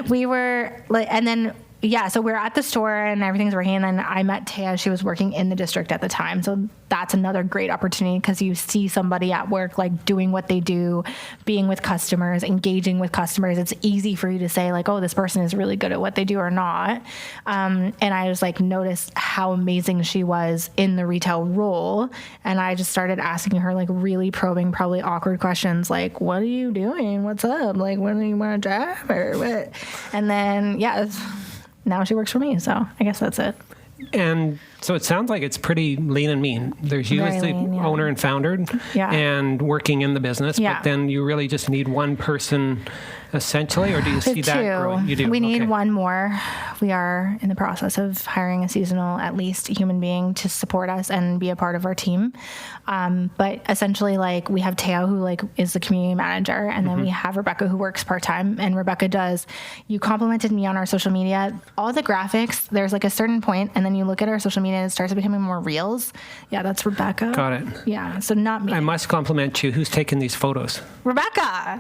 We were like, and then, yeah, so we're at the store and everything's working, and then I met Taya. She was working in the district at the time. So that's another great opportunity, because you see somebody at work, like, doing what they do, being with customers, engaging with customers. It's easy for you to say, like, oh, this person is really good at what they do or not. And I just, like, noticed how amazing she was in the retail role. And I just started asking her, like, really probing, probably awkward questions, like, what are you doing? What's up? Like, when do you want a job or what? And then, yeah, now she works for me, so I guess that's it. And so it sounds like it's pretty lean and mean. There's you as the owner and founder, and working in the business, but then you really just need one person, essentially, or do you see that growing? You do. We need one more. We are in the process of hiring a seasonal, at least, human being to support us and be a part of our team. But essentially, like, we have Teo, who, like, is the community manager, and then we have Rebecca, who works part-time. And Rebecca does, you complimented me on our social media, all the graphics, there's like a certain point, and then you look at our social media and it starts becoming more reels. Yeah, that's Rebecca. Got it. Yeah, so not me. I must compliment you. Who's taking these photos? Rebecca.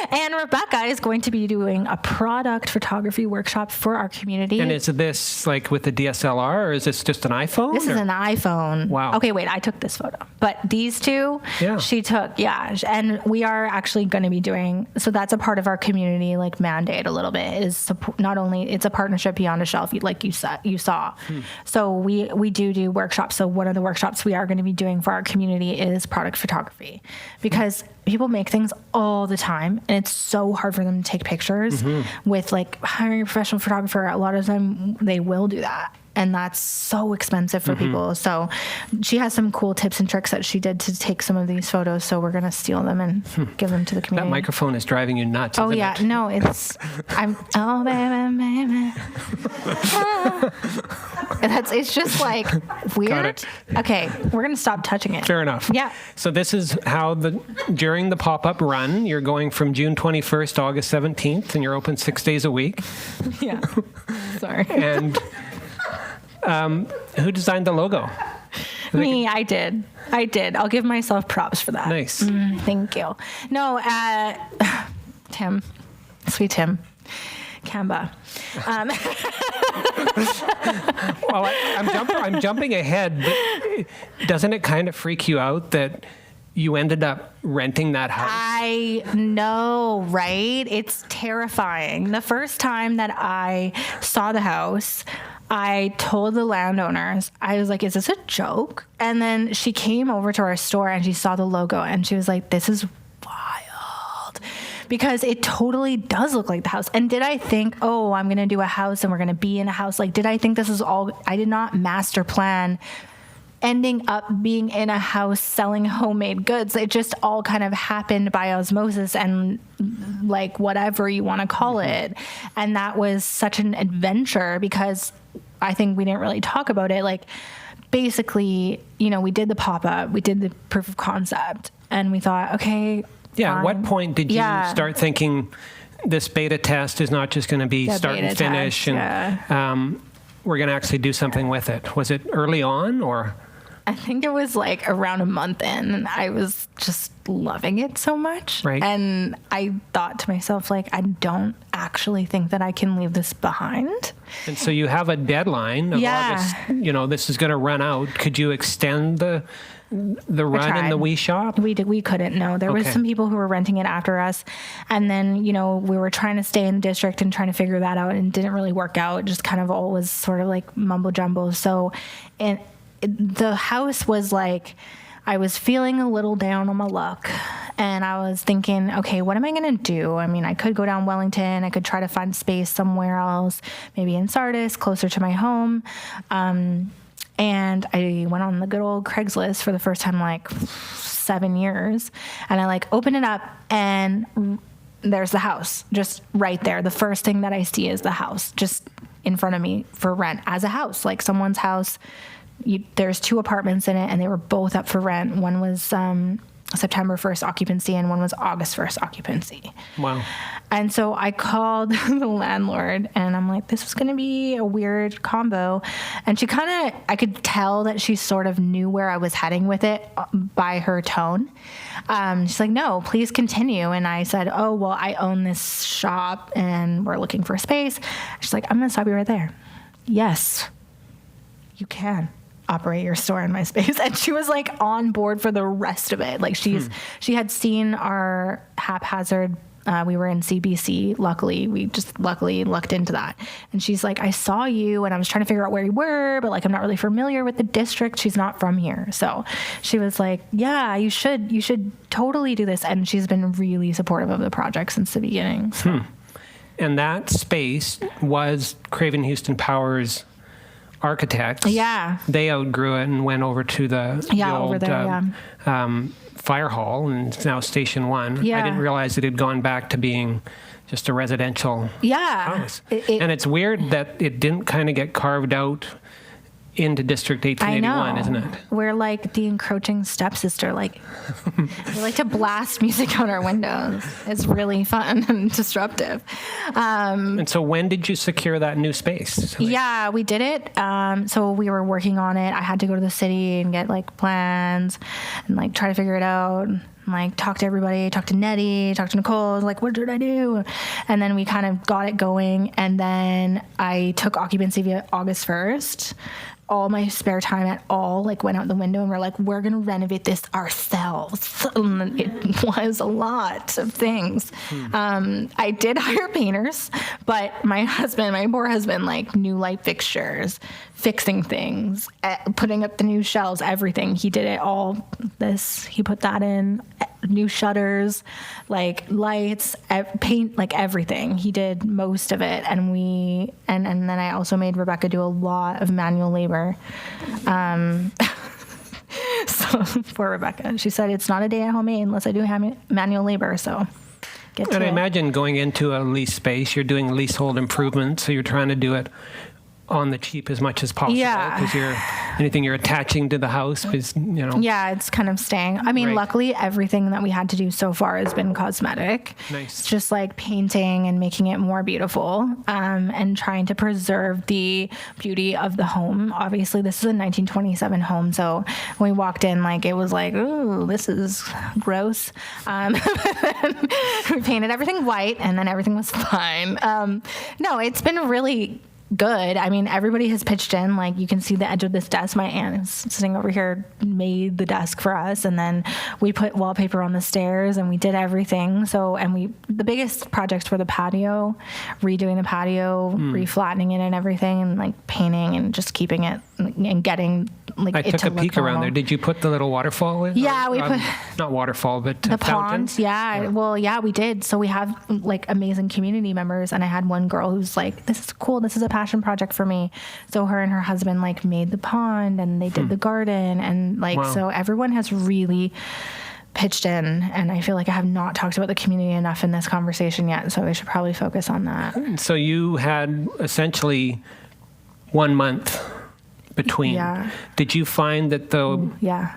And Rebecca is going to be doing a product photography workshop for our community. And is this like with the DSLR, or is this just an iPhone? This is an iPhone. Wow. Okay, wait, I took this photo. But these two, she took, and we are actually going to be doing, so that's a part of our community, like, mandate a little bit, is not only, it's a partnership beyond a shelf, like you saw. So we do workshops. So one of the workshops we are going to be doing for our community is product photography, because people make things all the time, and it's so hard for them to take pictures. With, like, hiring a professional photographer, a lot of them they will do that, and that's so expensive for people. So she has some cool tips and tricks that she did to take some of these photos, so we're going to steal them and give them to the community. That microphone is driving you nuts. Oh yeah, no, it's oh baby. It's just like weird. Okay, we're going to stop touching it. Fair enough. Yeah. So this is how during the pop-up run, you're going from June 21st to August 17th, and you're open 6 days a week. Yeah. Sorry. And Who designed the logo? Me, I did. I'll give myself props for that. Nice. Thank you. No, Tim, sweet Tim, Kamba. Well, I'm jumping ahead, but doesn't it kind of freak you out that you ended up renting that house? I know, right? It's terrifying. The first time that I saw the house, I told the landowners, I was like, is this a joke? And then she came over to our store and she saw the logo and she was like, this is wild. Because it totally does look like the house. And did I think, oh, I'm going to do a house and we're going to be in a house? Like, did I think this is all? I did not master plan ending up being in a house selling homemade goods. It just all kind of happened by osmosis and like whatever you want to call it. And that was such an adventure because I think we didn't really talk about it. Like basically, you know, we did the pop-up, we did the proof of concept and we thought, okay. Yeah. fine. At what point did you start thinking this beta test is not just going to be start and finish test, and we're going to actually do something with it? Was it early on or? I think it was like around a month in and I was just loving it so much. Right. And I thought to myself, like, I don't actually think that I can leave this behind. And so you have a deadline of August, you know, this is going to run out. Could you extend the run in the wee shop? We couldn't, no. There was some people who were renting it after us. And then, you know, we were trying to stay in the district and trying to figure that out and it didn't really work out. It just kind of all was sort of like mumbo jumbo. So, the house was like, I was feeling a little down on my luck and I was thinking, okay, what am I going to do? I mean, I could go down Wellington. I could try to find space somewhere else, maybe in Sardis, closer to my home. And I went on the good old Craigslist for the first time, like 7 years. And I like opened it up and there's the house just right there. The first thing that I see is the house just in front of me for rent as a house, like someone's house. There's 2 apartments in it and they were both up for rent. One was September 1st occupancy and one was August 1st occupancy. Wow. And so I called the landlord and I'm like, this is going to be a weird combo. And she I could tell that she sort of knew where I was heading with it by her tone. She's like, no, please continue. And I said, oh, well, I own this shop and we're looking for space. She's like, I'm going to stop you right there. Yes, you can operate your store in my space. And she was like on board for the rest of it. Like she had seen our haphazard, we were in CBC. Luckily, we just lucked into that. And she's like, I saw you and I was trying to figure out where you were, but like, I'm not really familiar with the district. She's not from here. So she was like, yeah, you should totally do this. And she's been really supportive of the project since the beginning. So. And that space was Craven Houston Power's architects. Yeah. They outgrew it and went over to the over old there, fire hall, and it's now Station 1. Yeah. I didn't realize it had gone back to being just a residential house. And it's weird that it didn't kind of get carved out into District 1881, isn't it? We're like the encroaching stepsister. Like, we like to blast music out our windows. It's really fun and disruptive. And so when did you secure that new space? Yeah, we did it. So we were working on it. I had to go to the city and get like plans and like try to figure it out. Like talk to everybody, talk to Nettie, talk to Nicole. I was like, what did I do? And then we kind of got it going. And then I took occupancy via August 1st. All my spare time at all like went out the window and we're like, we're going to renovate this ourselves. And it was a lot of things. I did hire painters, but my poor husband, like new light fixtures, fixing things, putting up the new shelves, everything. He did it all. He put that in, new shutters, like lights, paint, like everything. He did most of it. And then I also made Rebecca do a lot of manual labor. So for Rebecca, she said, it's not a day at home unless I do manual labor. So I imagine going into a lease space, you're doing leasehold improvements. So you're trying to do it on the cheap as much as possible. Yeah. Because anything you're attaching to the house is, Yeah, it's kind of staying. I mean, Right. luckily, everything that we had to do so far has been cosmetic. Nice. It's just like painting and making it more beautiful, and trying to preserve the beauty of the home. Obviously, this is a 1927 home, so when we walked in, like, it was like, ooh, this is gross. We painted everything white, and then everything was fine. No, it's been really good. I mean, everybody has pitched in. Like, you can see the edge of this desk. My aunt is sitting over here, made the desk for us, and then we put wallpaper on the stairs, and we did everything. So, and the biggest projects were the patio, redoing the patio, reflattening it and everything, and like painting and just keeping it and getting like I it took to a look peek around normal. there. Did you put the little waterfall in? Yeah, we put not waterfall, but the fountain? ponds. Yeah. Well, yeah, we did. So we have like amazing community members, and I had one girl who's like, "This is cool. This is a passion project for me." So her and her husband like made the pond, and they did the garden, and like Wow. so everyone has really pitched in, and I feel like I have not talked about the community enough in this conversation yet. So we should probably focus on that. So you had essentially 1 month between. Yeah. Did you find that Yeah.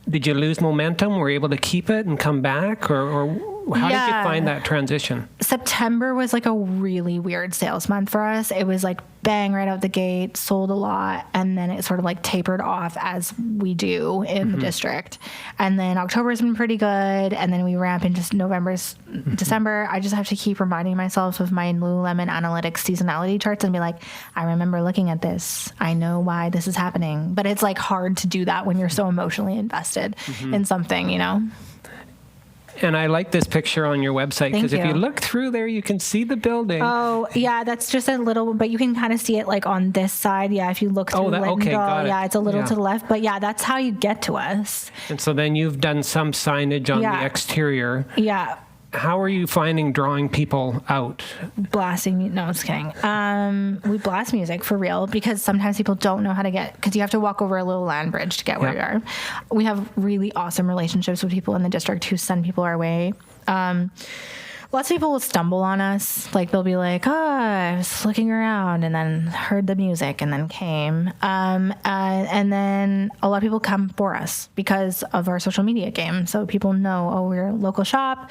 did you lose momentum? Were you able to keep it and come back, or how did you Yeah. find that transition? September was like a really weird sales month for us. It was like bang right out the gate, sold a lot, and then it sort of like tapered off as we do in the district. And then October's been pretty good, and then we ramp into December. I just have to keep reminding myself of my Lululemon Analytics seasonality charts and be like, I remember looking at this. I know why this is happening. But it's like hard to do that when you're so emotionally invested in something, you know? And I like this picture on your website Thank because if you you. look through there, you can see the building. Oh, yeah, that's just a little, but you can kind of see it like on this side. Yeah, if you look through okay, got it. yeah, it's a little Yeah. to the left, but yeah, that's how you get to us. And so then you've done some signage on Yeah. the exterior. Yeah, How are you finding drawing people out? blasting, no, I'm just kidding. We blast music for real because sometimes people don't know how to get, because you have to walk over a little land bridge to get where Yeah. you are. We have really awesome relationships with people in the district who send people our way. Lots of people will stumble on us. Like they'll be like, I was looking around and then heard the music and then came. And then a lot of people come for us because of our social media game. So people know, oh, we're a local shop.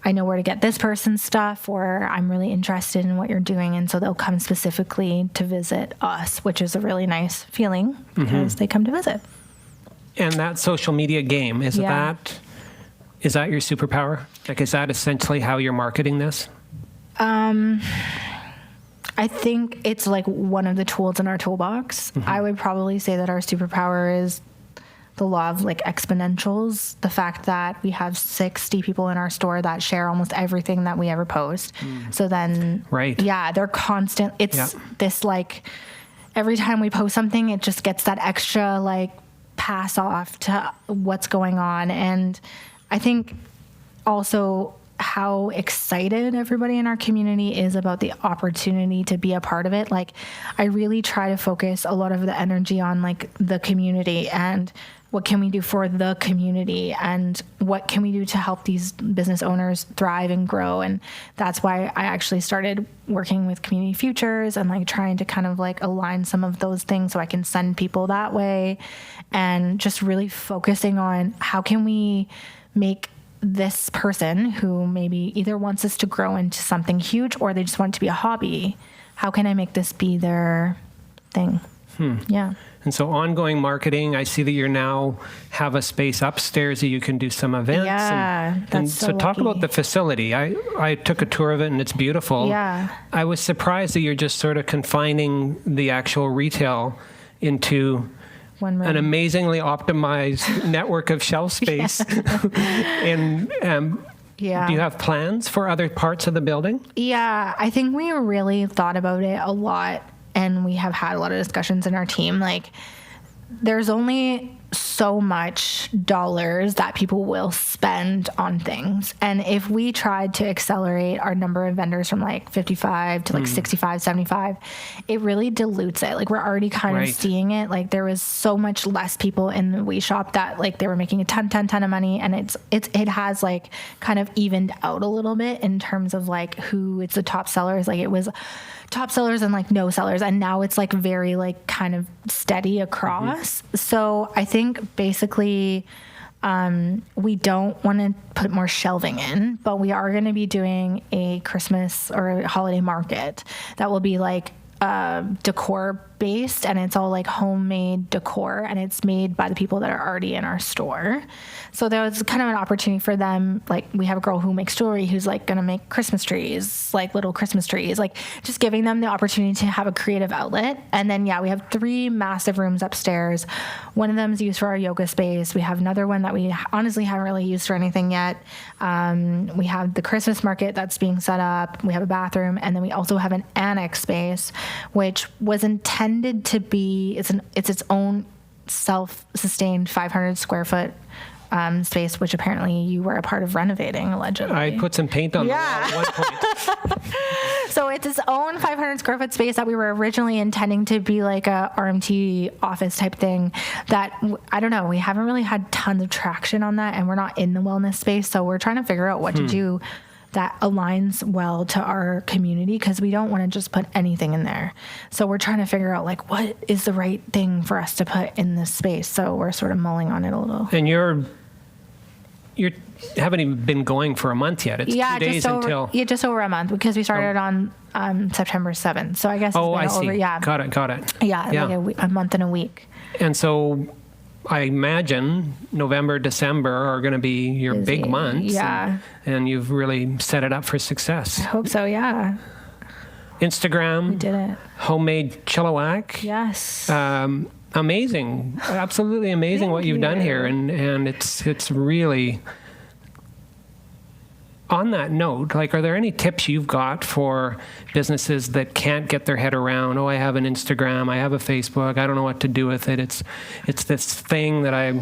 I know where to get this person's stuff, or I'm really interested in what you're doing. And so they'll come specifically to visit us, which is a really nice feeling because they come to visit. And that social media game, is Yeah. that your superpower? Like, is that essentially how you're marketing this? I think it's like one of the tools in our toolbox. I would probably say that our superpower is the law of like exponentials, the fact that we have 60 people in our store that share almost everything that we ever post. So then, Right. yeah, they're constant. It's this like every time we post something, it just gets that extra like pass off to what's going on. And I think also how excited everybody in our community is about the opportunity to be a part of it. Like, I really try to focus a lot of the energy on like the community and what can we do for the community and what can we do to help these business owners thrive and grow. And that's why I actually started working with Community Futures and like trying to kind of like align some of those things so I can send people that way, and just really focusing on how can we make this person who maybe either wants us to grow into something huge or they just want it to be a hobby, how can I make this be their thing? Yeah. And so ongoing marketing, I see that you now have a space upstairs that you can do some events. Yeah, and that's so so talk lucky. about the facility. I took a tour of it and it's beautiful. Yeah. I was surprised that you're just sort of confining the actual retail into One room. an amazingly optimized network of shelf space. And Yeah. do you have plans for other parts of the building? Yeah, I think we really thought about it a lot, and we have had a lot of discussions in our team. Like, there's only so much dollars that people will spend on things. And if we tried to accelerate our number of vendors from like 55 to like 65, 75, it really dilutes it. Like we're already kind of seeing it. Like there was so much less people in the We Shop that like they were making a ton of money. And it has like kind of evened out a little bit in terms of like who it's the top sellers. Like it was top sellers and like no sellers. And now it's like very like kind of steady across. So I think basically we don't want to put more shelving in, but we are going to be doing a Christmas or a holiday market that will be like decor based, and it's all like homemade decor, and it's made by the people that are already in our store. So there was kind of an opportunity for them. Like we have a girl who makes jewelry who's like going to make Christmas trees, like little Christmas trees, like just giving them the opportunity to have a creative outlet. And then, we have 3 massive rooms upstairs. One of them is used for our yoga space. We have another one that we honestly haven't really used for anything yet. We have the Christmas market that's being set up. We have a bathroom, and then we also have an annex space, which was intended to be, it's its own self-sustained 500 square foot space, which apparently you were a part of renovating, allegedly. I put some paint on the wall at one point. So it's its own 500 square foot space that we were originally intending to be like a RMT office type thing that, I don't know, we haven't really had tons of traction on that, and we're not in the wellness space. So we're trying to figure out what to do that aligns well to our community, because we don't want to just put anything in there. So we're trying to figure out like what is the right thing for us to put in this space. So we're sort of mulling on it a little. And you haven't even been going for a month yet. It's 2 days until... Yeah, just over a month, because we started on September 7th. So I guess it's been I see. over, yeah. Got it. Yeah, like a month and a week. And so I imagine November, December are going to be your Busy. big months. Yeah. And you've really set it up for success. I hope so, yeah. Instagram. We did it. Homemade Chilliwack. Yes. Amazing. Absolutely amazing what you've done here. And it's really... On that note, like, are there any tips you've got for businesses that can't get their head around, I have an Instagram, I have a Facebook, I don't know what to do with it. It's this thing that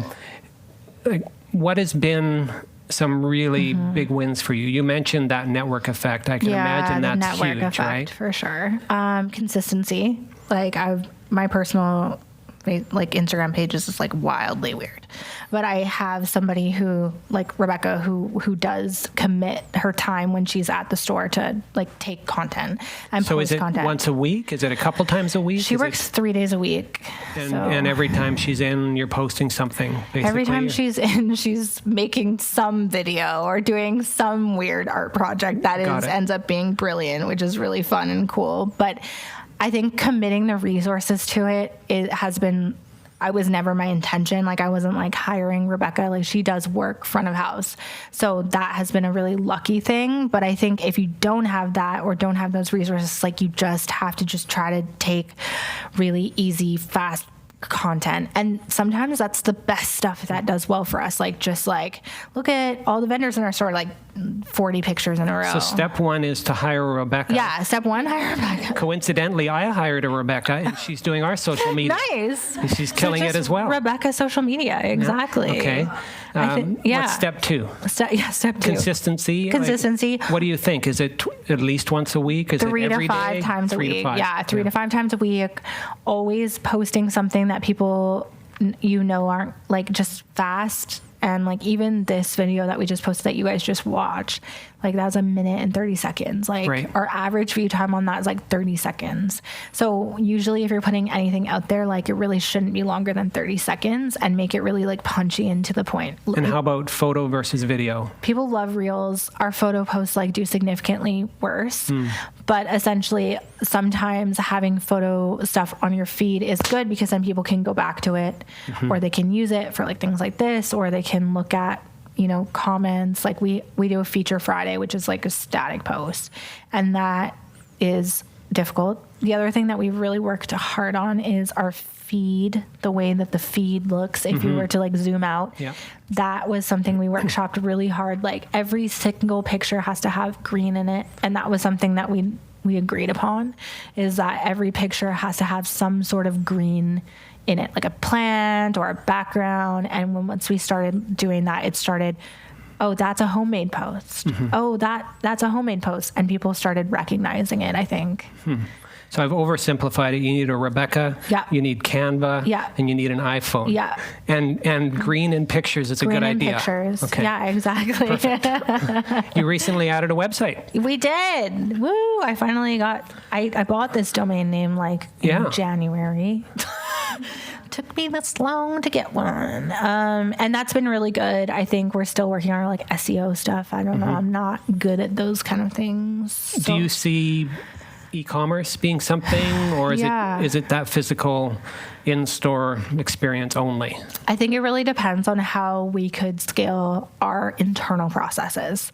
what has been some really big wins for you? You mentioned that network effect. I can imagine that's network huge, effect, right? For sure. Consistency. Like my personal like Instagram page is just like wildly weird, but I have somebody who, like Rebecca, who does commit her time when she's at the store to like take content and so post content. So is it once a week? Is it a couple times a week? She works 3 days a week. And every time she's in, you're posting something, basically? Every time she's in, she's making some video or doing some weird art project that ends up being brilliant, which is really fun and cool. But I think committing the resources to it has been, I was never my intention. Like I wasn't like hiring Rebecca, like she does work front of house. So that has been a really lucky thing. But I think if you don't have that or don't have those resources, like you just have to just try to take really easy, fast content. And sometimes that's the best stuff that does well for us. Like just like, look at all the vendors in our store, like 40 pictures in a row. So step 1 is to hire a Rebecca. Yeah, step 1, hire Rebecca. Coincidentally, I hired a Rebecca, and she's doing our social media. Nice. And she's killing it as well. Rebecca social media, exactly. Yeah. Okay. What's step 2? Step 2. Consistency. Consistency. Like, what do you think? Is it at least once a week? Is 3 it every to 5 day? times a 3 to week. 5. Yeah, 3 to 5 times a week. Always posting something that people aren't like just fast. And like even this video that we just posted that you guys just watched, like that was 1 minute and 30 seconds. Like our average view time on that is like 30 seconds. So usually if you're putting anything out there, like it really shouldn't be longer than 30 seconds and make it really like punchy and to the point. And how about photo versus video? People love reels. Our photo posts like do significantly worse. But essentially sometimes having photo stuff on your feed is good because then people can go back to it or they can use it for like things like this, or they can look at, comments. Like we do a feature Friday, which is like a static post, and that is difficult. The other thing that we've really worked hard on is our feed, the way that the feed looks. If you were to like zoom out, that was something we workshopped really hard. Like every single picture has to have green in it. And that was something that we agreed upon, is that every picture has to have some sort of green in it, like a plant or a background. And once we started doing that, it started, oh, that's a homemade post. Oh, that's a homemade post. And people started recognizing it, I think. So I've oversimplified it. You need a Rebecca, Yeah. you need Canva, Yeah. and you need an iPhone. Yeah. And green in pictures is a good Green in idea. pictures. Okay. Yeah, exactly. You recently added a website. We did. Woo! I finally I bought this domain name like in January. Took me this long to get one. And that's been really good. I think we're still working on our like SEO stuff. I don't know. I'm not good at those kind of things. Do you see e-commerce being something, or is it that physical in-store experience only? I think it really depends on how we could scale our internal processes.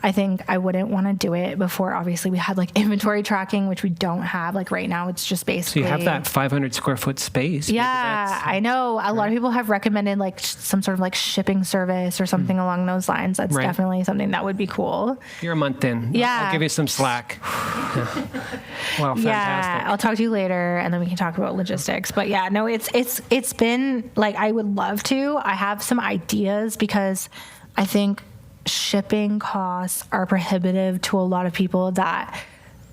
I think I wouldn't want to do it before, obviously, we had like inventory tracking, which we don't have. Like right now, it's just basically... So you have that 500 square foot space. Yeah, I know. A lot of people have recommended like some sort of like shipping service or something along those lines. That's definitely something that would be cool. You're a month in. Yeah. I'll give you some slack. Well, fantastic. Yeah, I'll talk to you later, and then we can talk about logistics. But yeah, no, it's been like, I would love to. I have some ideas because I think shipping costs are prohibitive to a lot of people that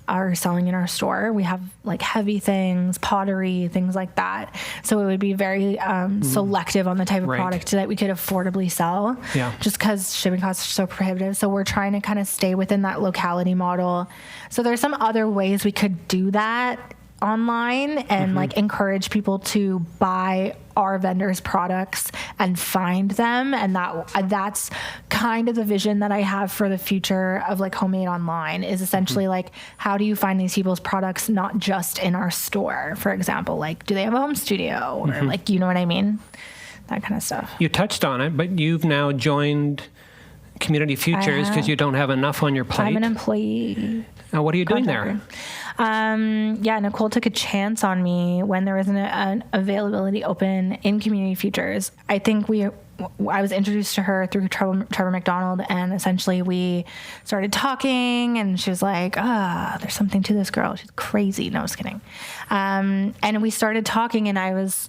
are selling in our store. We have like heavy things, pottery, things like that. So it would be very selective on the type of product that we could affordably sell. Yeah. Just because shipping costs are so prohibitive. So we're trying to kind of stay within that locality model. So there's some other ways we could do that online and like encourage people to buy our vendors' products and find them. And that's kind of the vision that I have for the future of like Homemade Online, is essentially like, how do you find these people's products not just in our store? For example, like, do they have a home studio, or like, you know what I mean? That kind of stuff. You touched on it, but you've now joined Community Futures because you don't have enough on your plate. I'm an employee. Now, what are you doing there? Nicole took a chance on me when there was an availability open in Community Futures. I think I was introduced to her through Trevor McDonald, and essentially we started talking, and she was like, there's something to this girl. She's crazy. No, I was kidding. And we started talking, and I was,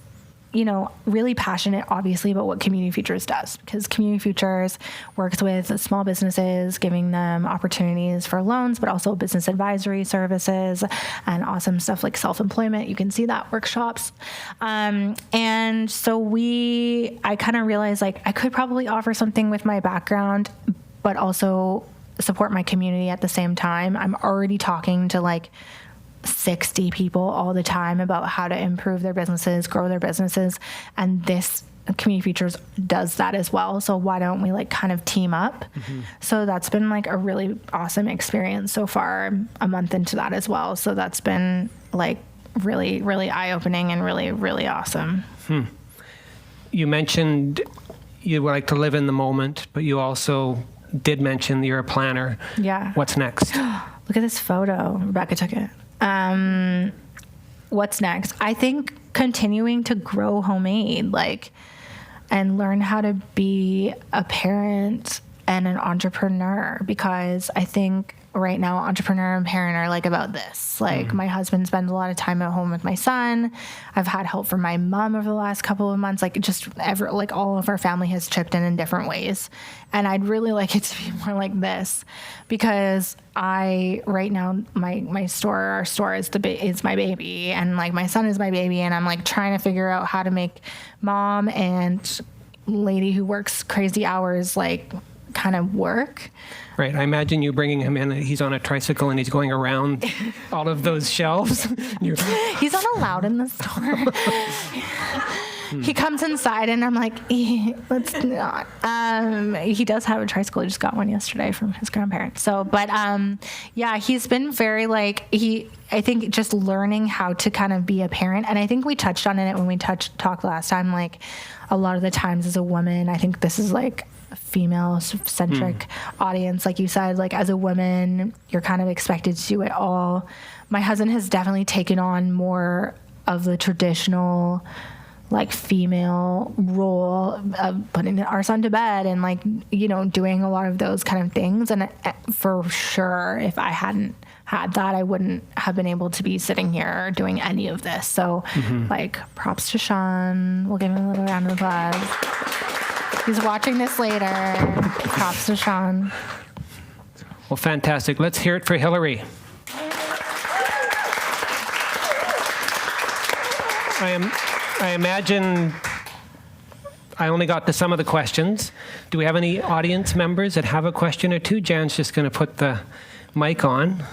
really passionate, obviously, about what Community Futures does, because Community Futures works with small businesses, giving them opportunities for loans, but also business advisory services and awesome stuff like self-employment. You can see that workshops. And so I kind of realized like I could probably offer something with my background, but also support my community at the same time. I'm already talking to like 60 people all the time about how to improve their businesses, grow their businesses. And this Community Futures does that as well. So why don't we like kind of team up? So that's been like a really awesome experience so far. I'm a month into that as well. So that's been like really, really eye-opening and really, really awesome. You mentioned you like to live in the moment, but you also did mention that you're a planner. Yeah. What's next? Look at this photo. Rebecca took it. What's next? I think continuing to grow Homemade, and learn how to be a parent and an entrepreneur, because I think right now entrepreneur and parent are like about this. My husband spends a lot of time at home with my son. I've had help from my mom over the last couple of months. All of our family has chipped in different ways. And I'd really like it to be more like this, because right now our store is my baby, and my son is my baby, and I'm trying to figure out how to make mom and lady who works crazy hours kind of work. Right. I imagine you bringing him in. He's on a tricycle and he's going around all of those shelves. He's not allowed in the store. He comes inside and I'm like, let's not. He does have a tricycle. He just got one yesterday from his grandparents. So, but he's been very I think just learning how to kind of be a parent. And I think we touched on it when we talked last time. A lot of the times as a woman, I think this is a female-centric audience. Like you said, as a woman, you're kind of expected to do it all. My husband has definitely taken on more of the traditional female role of putting our son to bed and doing a lot of those kind of things. And for sure, if I hadn't had that, I wouldn't have been able to be sitting here doing any of this. So like props to Sean. We'll give him a little round of applause. He's watching this later. Props to Sean. Well, fantastic. Let's hear it for Hillary. I imagine I only got to some of the questions. Do we have any audience members that have a question or two? Jan's just going to put the mic on.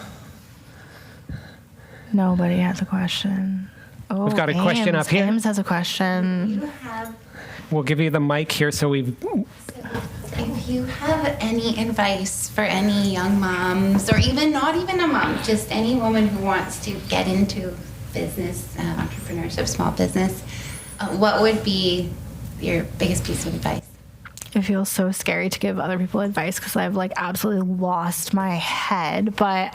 Nobody has a question. Oh, We've got a question up here. James has a question. We'll give you the mic here so we've... If you have any advice for any young moms, or even not even a mom, just any woman who wants to get into business, entrepreneurship, small business, what would be your biggest piece of advice? It feels so scary to give other people advice because I've like absolutely lost my head. But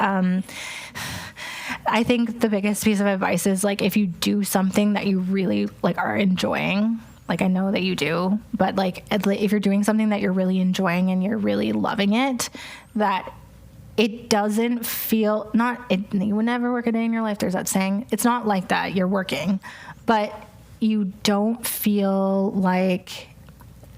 I think the biggest piece of advice is like if you do something that you really like are enjoying, like I know that you do, but like if you're doing something that you're really enjoying and you're really loving it, that it doesn't feel you would never work a day in your life. There's that saying. It's not like that. You're working, but you don't feel like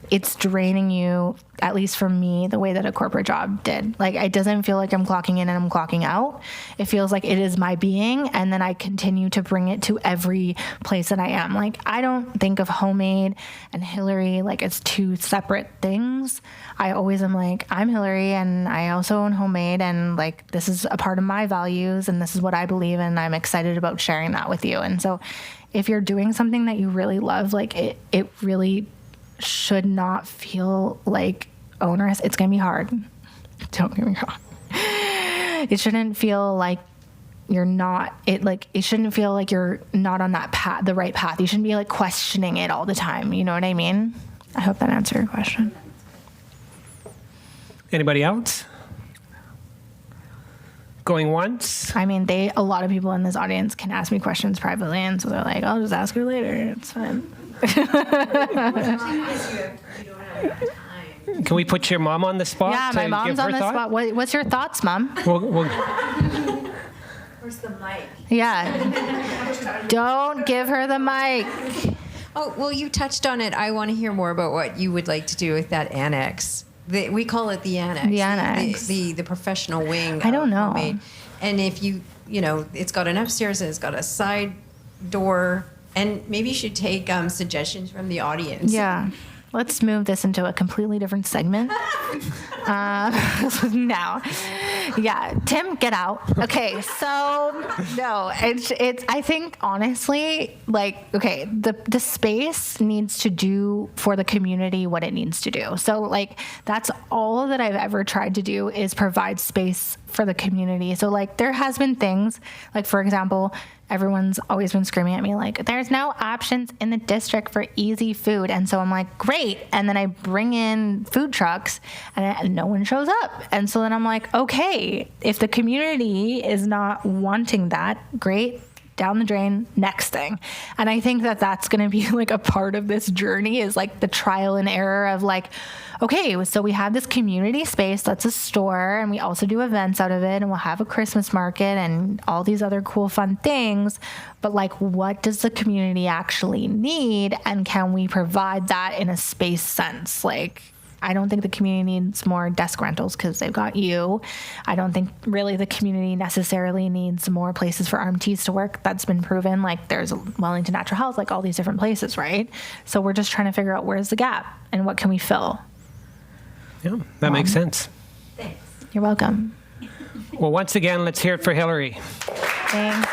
it's draining you, at least for me, the way that a corporate job did. Like, it doesn't feel like I'm clocking in and I'm clocking out. It feels like it is my being, and then I continue to bring it to every place that I am. Like, I don't think of Homemade and Hillary like it's two separate things. I always am like, I'm Hillary, and I also own Homemade, and like, this is a part of my values, and this is what I believe in, and I'm excited about sharing that with you. And so if you're doing something that you really love, like it really should not feel like onerous. It's going to be hard. Don't get me wrong. It shouldn't feel like you're not, it shouldn't feel like you're not on that path, the right path. You shouldn't be like questioning it all the time. You know what I mean? I hope that answered your question. Anybody else? Going once? I mean, a lot of people in this audience can ask me questions privately, and so they're like, I'll just ask her later. It's fine. Can we put your mom on the spot? Yeah, my mom's on the spot. What's your thoughts, Mom? Where's the mic? Yeah. Don't give her the mic. Oh, well, you touched on it. I want to hear more about what you would like to do with that annex. We call it the annex. The annex. The professional wing. I don't know. Homemade. And if it's got an upstairs and it's got a side door. And maybe you should take suggestions from the audience. Yeah. Let's move this into a completely different segment. Now. Yeah. Tim, get out. Okay. So, no, it's, I think, honestly, like, okay, the space needs to do for the community what it needs to do. So, like, that's all that I've ever tried to do is provide space for the community. So, like, there has been things, like, for example, everyone's always been screaming at me like, there's no options in the district for easy food. And so I'm like, great. And then I bring in food trucks and no one shows up. And so then I'm like, okay, if the community is not wanting that, great. Down the drain, next thing. And I think that that's going to be like a part of this journey is like the trial and error of like, okay, so we have this community space that's a store and we also do events out of it and we'll have a Christmas market and all these other cool fun things. But like, what does the community actually need? And can we provide that in a space sense? Like, I don't think the community needs more desk rentals because they've got you. I don't think really the community necessarily needs more places for RMTs to work. That's been proven. Like there's Wellington Natural Health, like all these different places, right? So we're just trying to figure out where's the gap and what can we fill. Yeah, that makes sense. Thanks. You're welcome. Well, once again, let's hear it for Hillary. Thanks.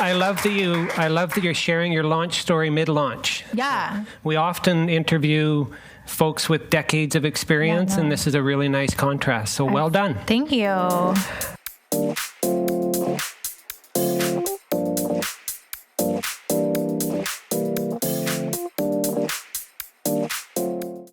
I love that you're sharing your launch story mid-launch. Yeah. We often interview folks with decades of experience, and this is a really nice contrast. So well done. Thank you.